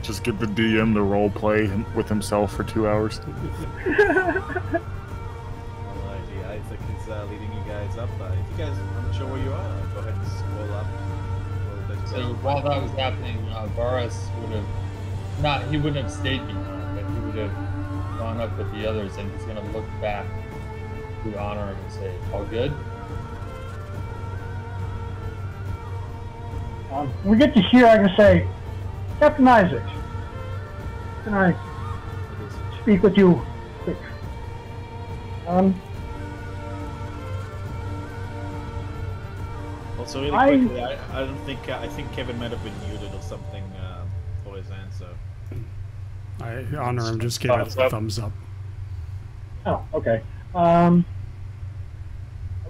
Just get the DM to role play with himself for 2 hours. Isaac is leading you guys up. If you guys aren't sure where you are, go ahead and scroll up a little bit. So while that was happening, Varus would have he wouldn't have stayed behind, but he would have gone up with the others, and he's going to look back to honor him and say, "All good." We get to here, I can say, Captain Isaac, can I speak with you quick? Also, really quickly, I don't think I think Kevin might have been muted or something for his answer. I honor him. Just gave it a thumbs up. Oh, okay. I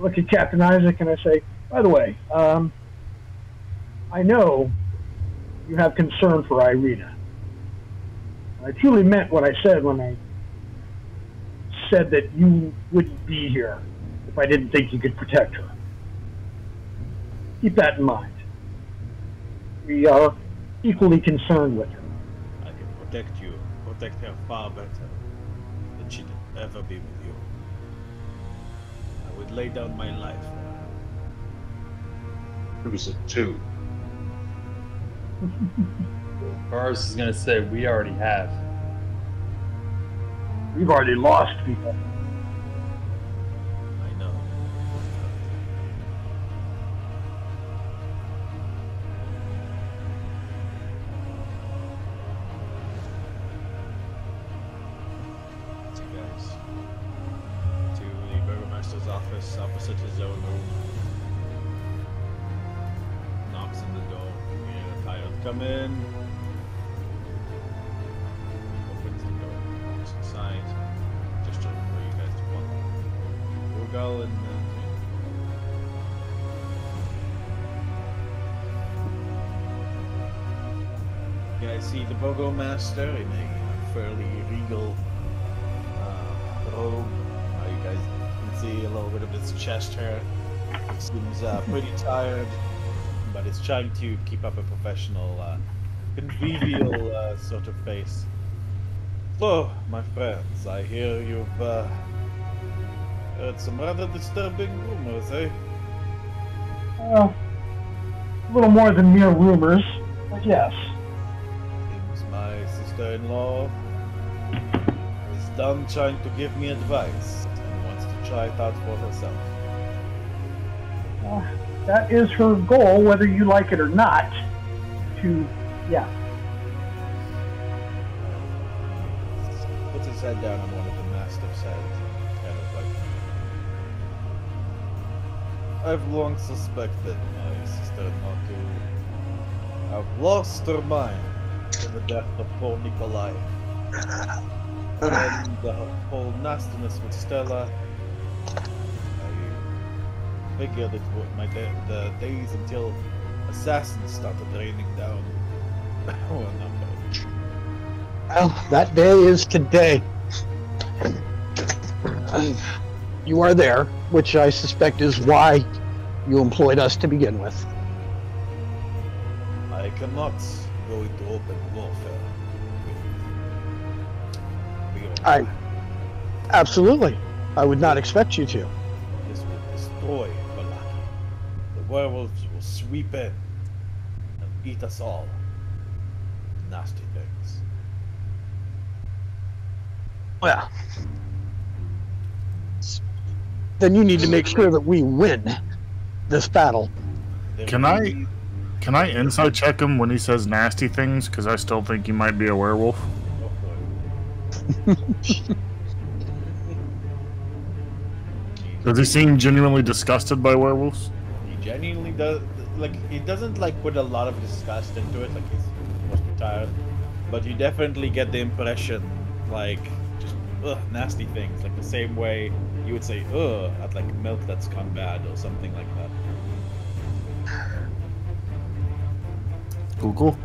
look at Captain Isaac and I say, by the way, I know you have concern for Irina. I truly meant what I said when I said that you wouldn't be here if I didn't think you could protect her. Keep that in mind. We are equally concerned with her. I can protect her far better than she'd ever be with you. I would lay down my life for her. It was a 2. Varus is going to say, "We already have." We've already lost people. I know. So guys, to the Burgomaster's office opposite his own room. Knocks on the door. Come in. Opens the door. Walks inside. Just for you guys to follow. We'll go and you guys see the Burgomaster in a fairly regal robe. You guys can see a little bit of his chest hair. It seems pretty tired. But it's trying to keep up a professional, convivial sort of face. So, my friends, I hear you've heard some rather disturbing rumors, eh? A little more than mere rumors, but yes. Seems my sister-in-law is done trying to give me advice and wants to try it out for herself. That is her goal, whether you like it or not, yeah. Puts his head down on one of the mastiff's heads, kind of like I've long suspected my sister-in-law to have lost her mind in the death of poor Nikolai. And the whole nastiness with Stella, I figured it would the days until assassins started raining down were numbered. Well, that day is today. You are there, which I suspect is why you employed us to begin with. I cannot go into open warfare. Absolutely. I would not expect you to. This will destroy Balaki. The werewolves will sweep in and eat us all. Nasty things. Well, then you need to make sure that we win this battle. Can I inside check him when he says nasty things? Because I still think he might be a werewolf. Does he seem genuinely disgusted by werewolves? He genuinely does. Like, he doesn't like put a lot of disgust into it. Like, he's must be tired, but you definitely get the impression, like, just nasty things. Like the same way you would say at like milk that's gone bad or something like that. Cool.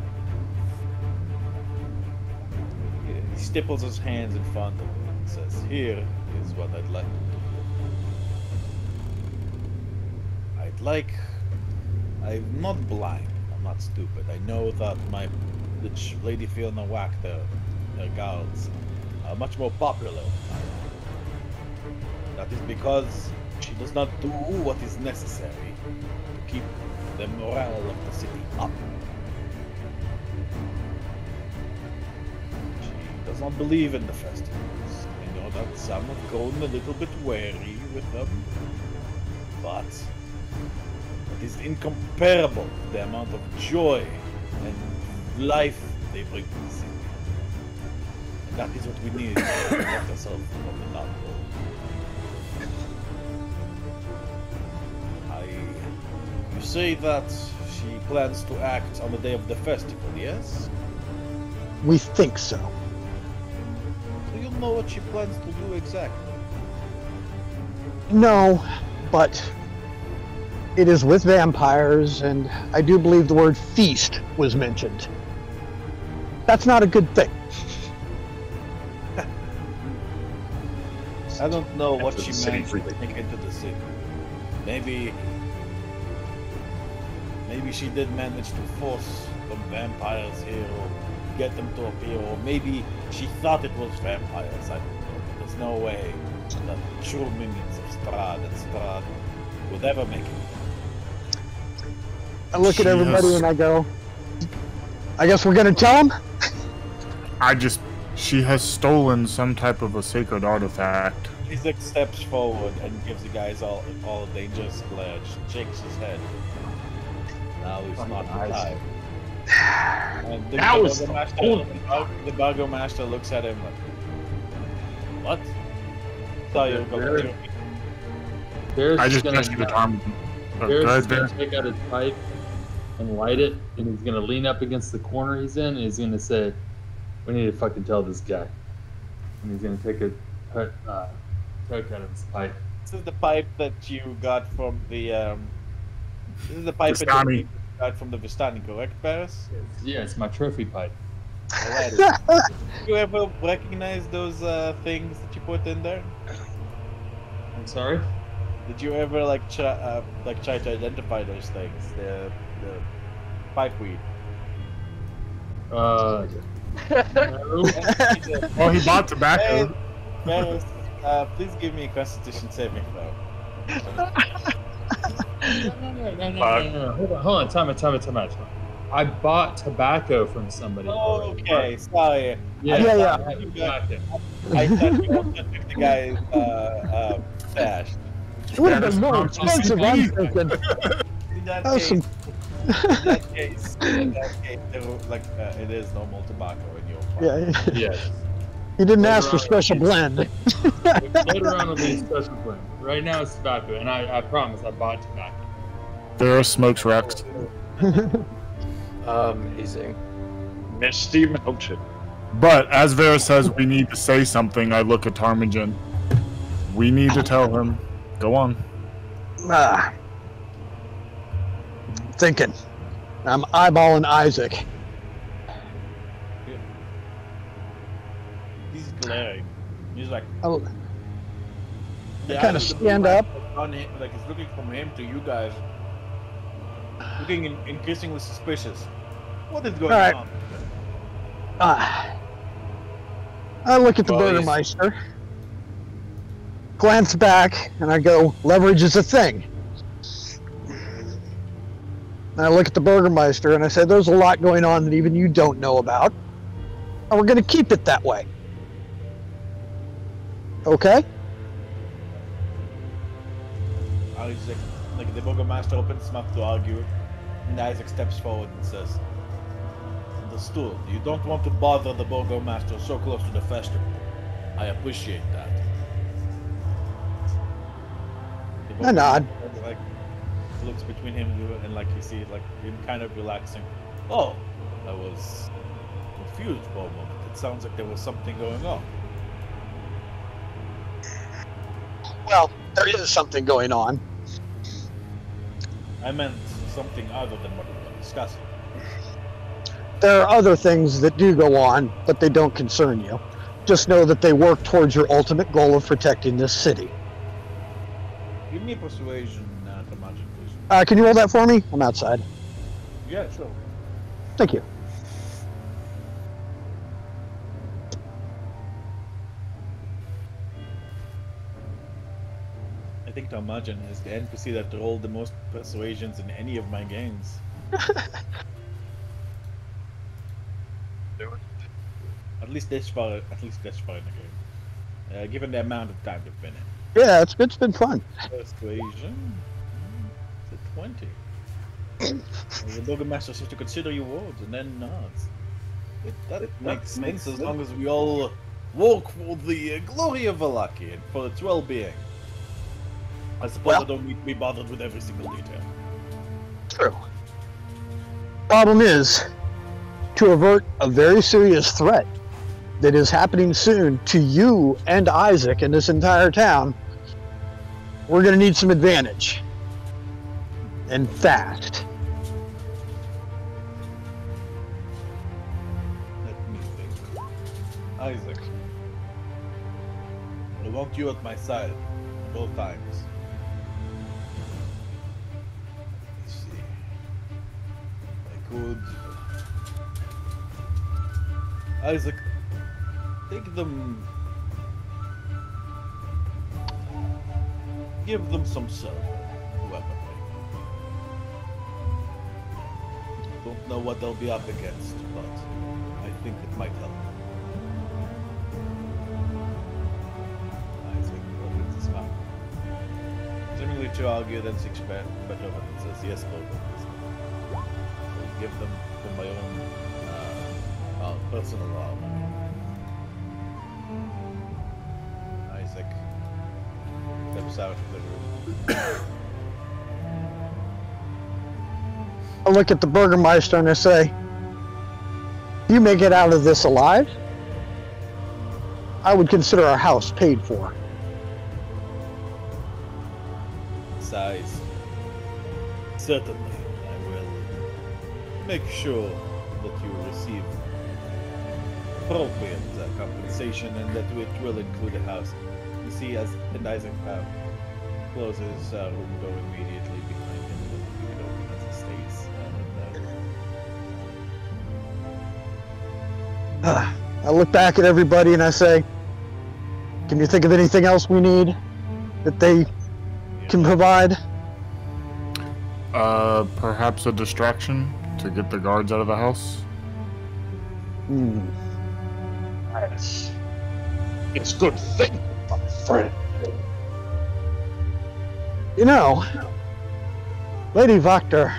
He stipples his hands in front of him and says, "Here is what I'd like to do. I'm not blind. I'm not stupid. I know that the Lady Fiona Wachter, their guards, are much more popular. That is because she does not do what is necessary to keep the morale of the city up. She does not believe in the festivals. I know that some have grown a little bit wary with them, but it is incomparable the amount of joy and life they bring to the city. And that is what we need to protect ourselves from the Dark Lord. You say that she plans to act on the day of the festival, yes? We think so. Do you know what she plans to do exactly? No, but it is with vampires, and I do believe the word feast was mentioned. That's not a good thing. I don't know what she managed to take into the city. Maybe she did manage to force some vampires here, or get them to appear, or maybe she thought it was vampires. I don't know. There's no way that true minions of Strahd and Strahd would ever make it. I look at everybody and I go, I guess we're gonna tell them? She has stolen some type of a sacred artifact. Isaac steps forward and gives the guys all a dangerous glare, shakes his head. Now he's not the time. And the Burgomaster looks at him like, what? I just asked you the Tarmagen. Bear's gonna take out his pipe and light it, and he's gonna lean up against the corner he's in, and he's gonna say, "We need to fucking tell this guy." And he's gonna take a toke out of his pipe. This is the pipe that you got from the this is the pipe that you got from the Vistani, correct, Paris? Yeah, it's my trophy pipe. Alright. Did you ever recognize those things that you put in there? I'm sorry? Did you ever try to identify those things? The pipe weed. No. Well, he bought tobacco. Paris, please give me a Constitution saving throw. No. Hold on. Time out. I bought tobacco from somebody. Oh, okay. Sorry. Yeah. I thought you also took the guy's stash. It would have been more expensive, I'm thinking. In that case, it is normal tobacco in your apartment. Yeah. Yes. You didn't ask for special blend. Later on, it'll be special blend. Right now, it's tobacco, and I promise I bought tobacco. Vera smokes Rex. Amazing. Misty Mountain. But as Vera says, we need to say something. I look at Tarmagen. We need to tell him. Go on. Thinking. I'm eyeballing Isaac. He's glaring. He's like, Oh, the kind of eyes stand looking up. on him, like he's looking from him to you guys, looking increasingly suspicious. What is going All right. on? I look at the Well, Burgermeister, glance back, and I go, leverage is a thing. And I look at the Burgermeister and I say, there's a lot going on that even you don't know about. And we're going to keep it that way. Okay? Isaac, like the Burgomaster opens his mouth to argue, and Isaac steps forward and says, "Understood. You don't want to bother the Burgomaster so close to the festival. I appreciate that." The I nod. Burgomaster, like, looks between him and you, and like you see, like him kind of relaxing. Oh, I was confused for a moment. It sounds like there was something going on. Well, there is something going on. I meant something other than what we were discussing. There are other things that do go on, but they don't concern you. Just know that they work towards your ultimate goal of protecting this city. Give me a persuasion, Tarmagen, please. Can you roll that for me? I'm outside. Yeah, sure. Thank you. I think Tarmagen is the NPC that rolled the most persuasions in any of my games. At least this far in the game. Given the amount of time they've been in. Yeah, it's been fun. Persuasion? It's a 20. The Burgomaster seems to consider your words and then nods. That makes sense as long as we all work for the glory of Valaki and for its well-being. I suppose I don't need to be bothered with every single detail. True. Problem is, to avert a very serious threat that is happening soon to you and Isaac and this entire town, we're going to need some advantage. And fast. Let me think. Isaac, I want you at my side at all times. Let's see. I could... Isaac, take them... Give them some weaponry. Don't know what they'll be up against, but I think it might help. Isaac opens his mouth. Seemingly to argue, then six better and says, yes, both. I'll give them from my own personal armor. Isaac steps out of the room. I look at the Burgermeister and I say, you may get out of this alive, I would consider our house paid for. Sighs. Certainly, I will make sure that you receive appropriate compensation and that it will include a house. You see, as Isaac closes room door immediately behind him, and you can open as he stays. I look back at everybody and I say, can you think of anything else we need that they can provide? Perhaps a distraction to get the guards out of the house. Yes. It's good thing, my friend. You know, Lady Vector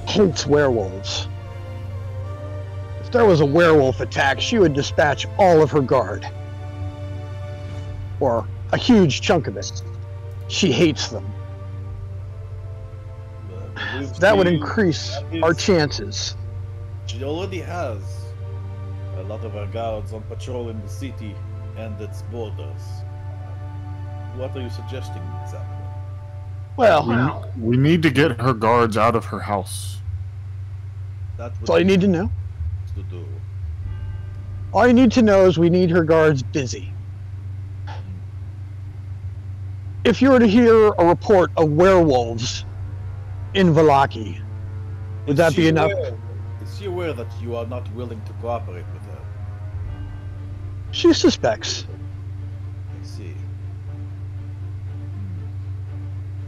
hates werewolves. If there was a werewolf attack, she would dispatch all of her guard. Or a huge chunk of it. She hates them. That would increase our chances. She already has a lot of her guards on patrol in the city and its borders. What are you suggesting exactly? Well, we need to get her guards out of her house. That's all you need to know. To do. All you need to know is we need her guards busy. If you were to hear a report of werewolves in Valaki, would that be enough? Is she aware that you are not willing to cooperate with her? She suspects. I see.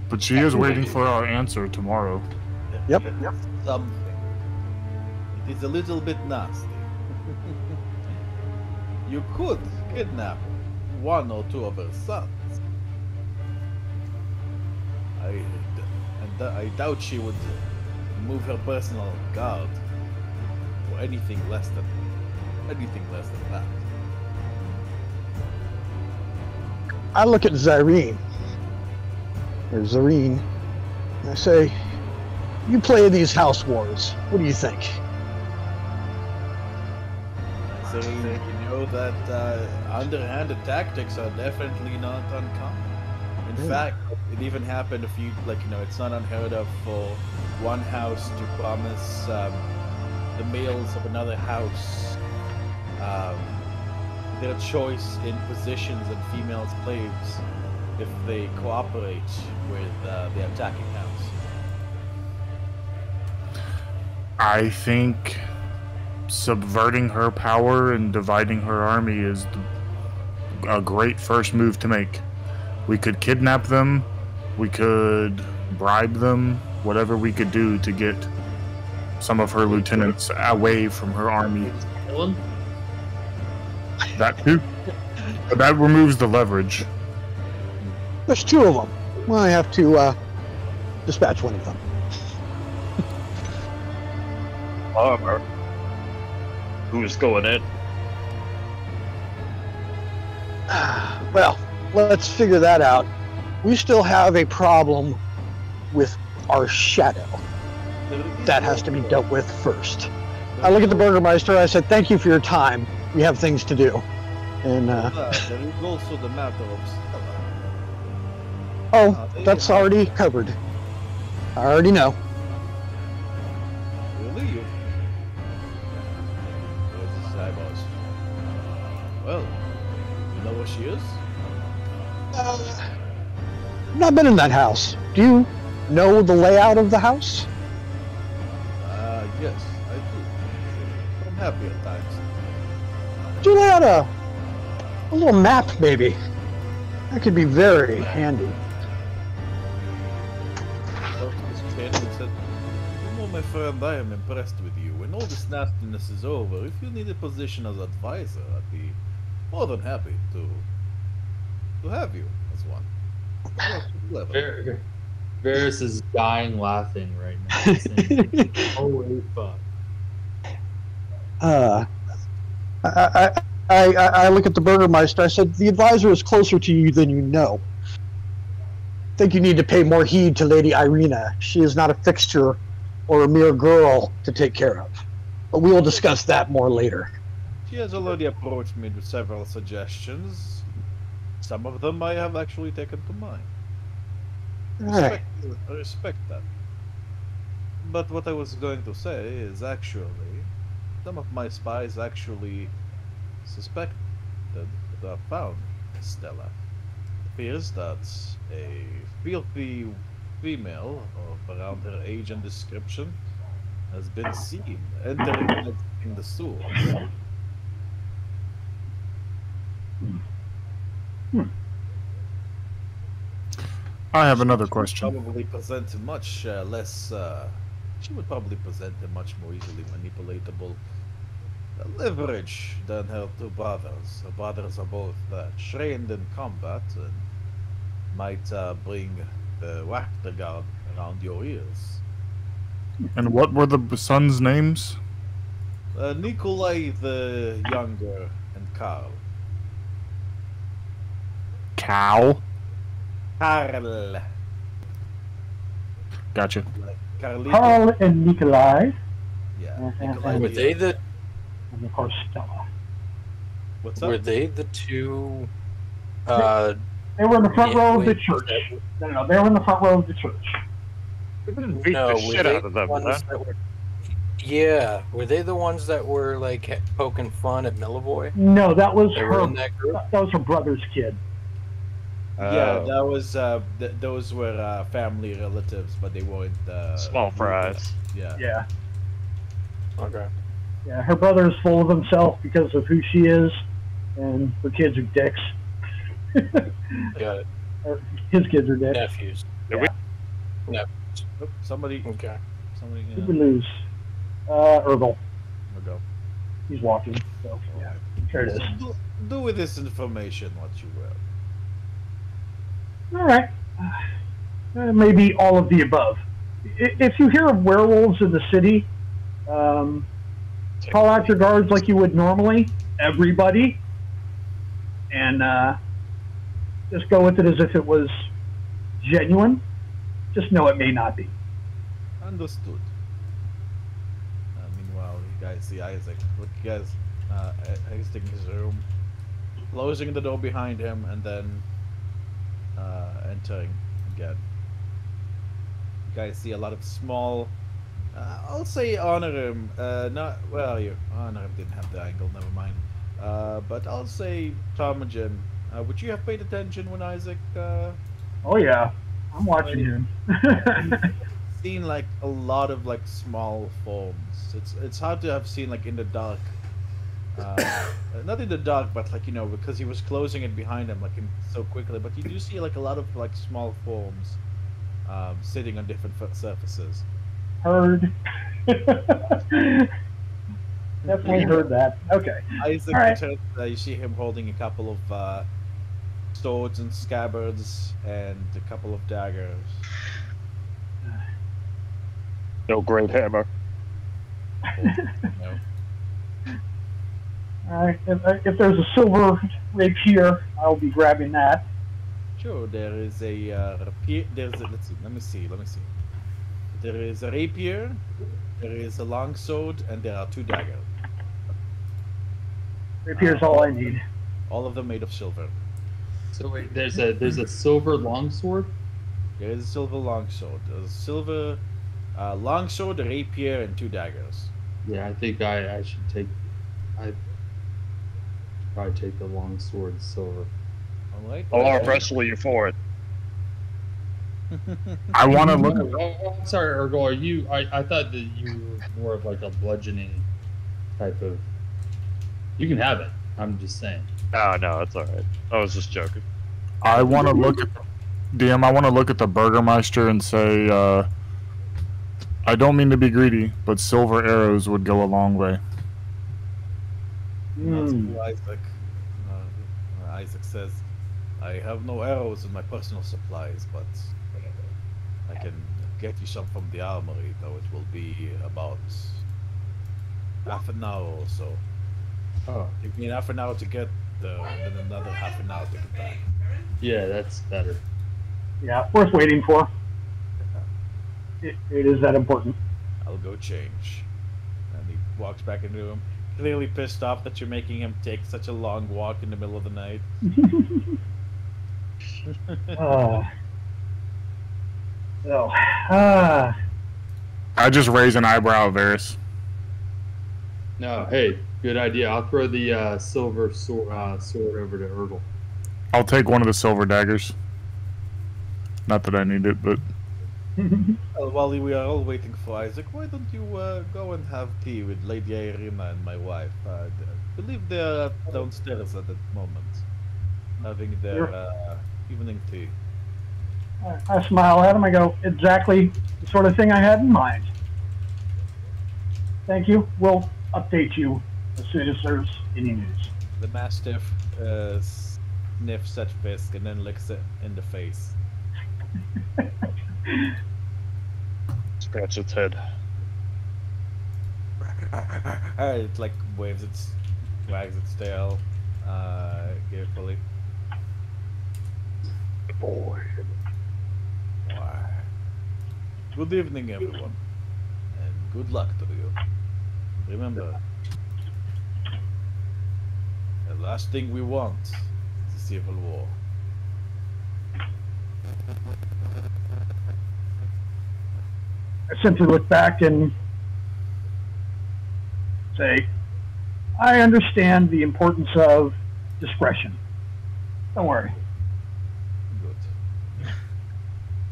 But she is waiting for our answer tomorrow. Yep. Something. It is a little bit nasty. You could kidnap one or two of her sons. I doubt she would move her personal guard for anything less than that. I look at Zyrene, or Zareen, and I say, you play these house wars. What do you think? Zareen, you know that underhanded tactics are definitely not uncommon. In fact, it even happened a few, it's not unheard of for one house to promise the males of another house their choice in positions and female slaves if they cooperate with the attacking house. I think subverting her power and dividing her army is a great first move to make. We could kidnap them, we could bribe them, whatever we could do to get some of her lieutenants away from her army. Kill him? That too. But that removes the leverage. There's two of them. Well, I have to dispatch one of them. Armor. Who's going in? Well, let's figure that out. We still have a problem with our shadow. That has to be dealt with first. I look at the Burgermeister, I said, thank you for your time. We have things to do. And, there is also the matter of Stella. Oh, that's already covered. I already know. Really? Where's the eyeballs? Well, you know where she is? I've not been in that house. Do you know the layout of the house? Yes, I do. I'm happy at times. Do you lay out a little map, maybe? That could be very handy. Said, you know, my friend, I am impressed with you. When all this nastiness is over, if you need a position as advisor, I'd be more than happy to have you as one. Varys is dying laughing right now. Saying, holy fuck. I look at the Burgermeister. I said, the advisor is closer to you than you know. I think you need to pay more heed to Lady Irina. She is not a fixture or a mere girl to take care of. But we will discuss that more later. She has already approached me with several suggestions. Some of them I have actually taken to mind. I respect that. But what I was going to say is actually, some of my spies actually suspected that I found Stella. It appears that a filthy female of around her age and description has been seen entering and exiting the sewers. I have another question. Probably present a much less. She would probably present a much more easily manipulatable leverage than her two brothers. Her brothers are both trained in combat and might bring the Wachter guard around your ears. And what were the sons' names? Nikolai the Younger and Carl. Cow. Carl. Gotcha. Like Carlito. Carl and Nikolai. Yeah. And, Nikolai Were the they Younger. the and of course Stella. What's up? Were they the two? They were in the front row of the nitwits church. that No, they were in the front row of the church. We didn't beat No, the were shit they out of them, the ones man. that were? Yeah, were they the ones that were like poking fun at Milliboy? No, that was They were her. in that group. That was her brother's kid. Yeah, Oh. that was those were family relatives, but they weren't Small fries. Yeah. Yeah, Okay. yeah. Her brother is full of himself because of who she is, and her kids are dicks. Got it. Or his kids are dicks. Nephews. Yeah. Oop, somebody. Okay. Somebody. Who would lose? Erbil. We'll go. He's walking. So yeah, there it is. Do with this information what you will. All right. Maybe all of the above. If you hear of werewolves in the city, call out your guards like you would normally, everybody, and just go with it as if it was genuine. Just know it may not be. Understood. Meanwhile, you guys see Isaac. Look, you guys exiting his room, closing the door behind him, and then entering again. You guys see a lot of small. I'll say honor room. Not where are you? Honor room didn't have the angle. Never mind. But I'll say Tarmagen. Would you have paid attention when Isaac? Oh yeah, I'm watching him. Seen like a lot of like small forms. It's hard to have seen like in the dark. Not in the dark, but like because he was closing it behind him so quickly. But you do see like a lot of like small forms, sitting on different surfaces. Heard. Definitely heard that. Okay. Isaac, All right. you see him holding a couple of swords and scabbards and a couple of daggers. No great hammer. No. All right. If there's a silver rapier, I'll be grabbing that. Sure, there is a rapier. Let's see. Let me see. There is a rapier, there is a longsword, and there are 2 daggers. Rapier's all I need. All of them made of silver. So wait, there's a silver longsword. There is a silver longsword. There's a silver longsword, a rapier, and 2 daggers. Yeah, I think I should take. I should probably take the longsword silver. All right. I'll arm wrestle you for it. I want to look. Oh, I'm sorry, Ergol. Are you? I thought that you were more of like a bludgeoning type of. You can have it. I'm just saying. Oh, no, it's alright. I was just joking. I want to look at DM. I want to look at the Burgermeister and say, I don't mean to be greedy, but silver arrows would go a long way. That's who Isaac. Isaac says, "I have no arrows in my personal supplies, but I can get you some from the armory. Though it will be about half an hour or so. Oh, Give me half an hour to get there, and then another half an hour to get back." yeah, that's better. Yeah, worth waiting for. It is that important. I'll go change. And he walks back into him, clearly pissed off that you're making him take such a long walk in the middle of the night. I just raise an eyebrow, Varys. No, hey, good idea. I'll throw the silver sword over to Ergol. I'll take one of the silver daggers. Not that I need it, but Well, while we are all waiting for Isaac, why don't you go and have tea with Lady Irina and my wife? I believe they're downstairs at the moment, having their evening tea. I smile at him. I go, exactly the sort of thing I had in mind. Thank you. We'll update you as soon as there's any news. The Mastiff sniffs at Fisk and then licks it in the face. Scratch its head. It like waves its, wags its tail, carefully. Boy. Why? Good evening, everyone, and good luck to you. Remember, the last thing we want is a civil war. I simply look back and say, I understand the importance of discretion. Don't worry. Good.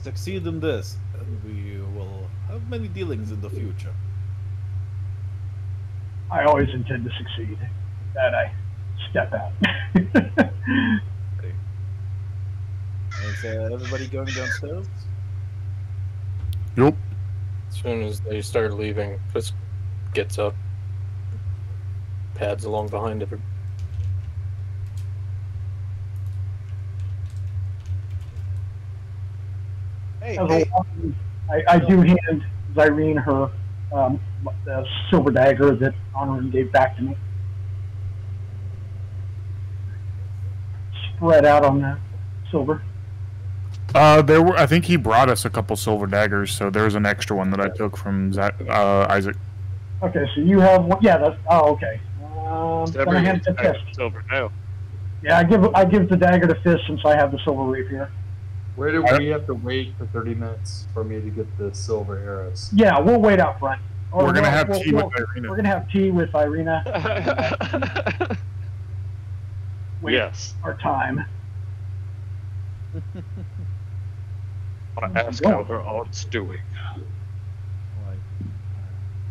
Succeed in this, and we will have many dealings in the future. I always intend to succeed. That I step out. Is everybody going downstairs? Yup. As soon as they start leaving, Fisk gets up, pads along behind it. Hey, As hey! I do hand Zyrene her the silver dagger that Honorin gave back to me. Spread out on the silver. There were. I think he brought us a couple silver daggers, so there's an extra one that I took from Isaac. Okay, so you have one. Yeah, that's. Oh, okay. Then I hand it to Fisk. Silver now. Yeah, I give the dagger to Fisk since I have the silver rapier. Where do we have to wait for 30 minutes for me to get the silver arrows? Yeah, we'll wait out front. Or We're gonna have tea with Irina. We're gonna have tea with Irina. Wait Yes. our time. I want to ask how her aunt's doing.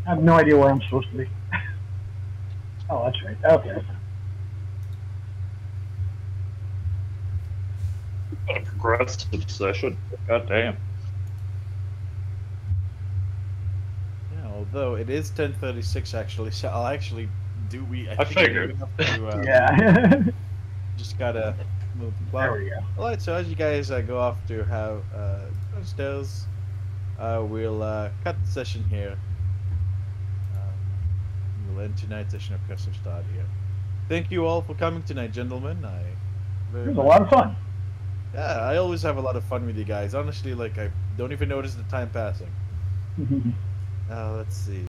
I have no idea where I'm supposed to be. Oh, that's right. Okay. A progressive session. God damn. Yeah, although it is 10:36 actually, so I'll actually do we. I figured. Yeah. Just gotta move the clock. There we go. Alright, so as you guys go off to have downstairs, we'll cut the session here. We'll end tonight's session of Custom Start here. Thank you all for coming tonight, gentlemen. It was a lot of fun. Yeah, I always have a lot of fun with you guys. Honestly, like I don't even notice the time passing. Let's see.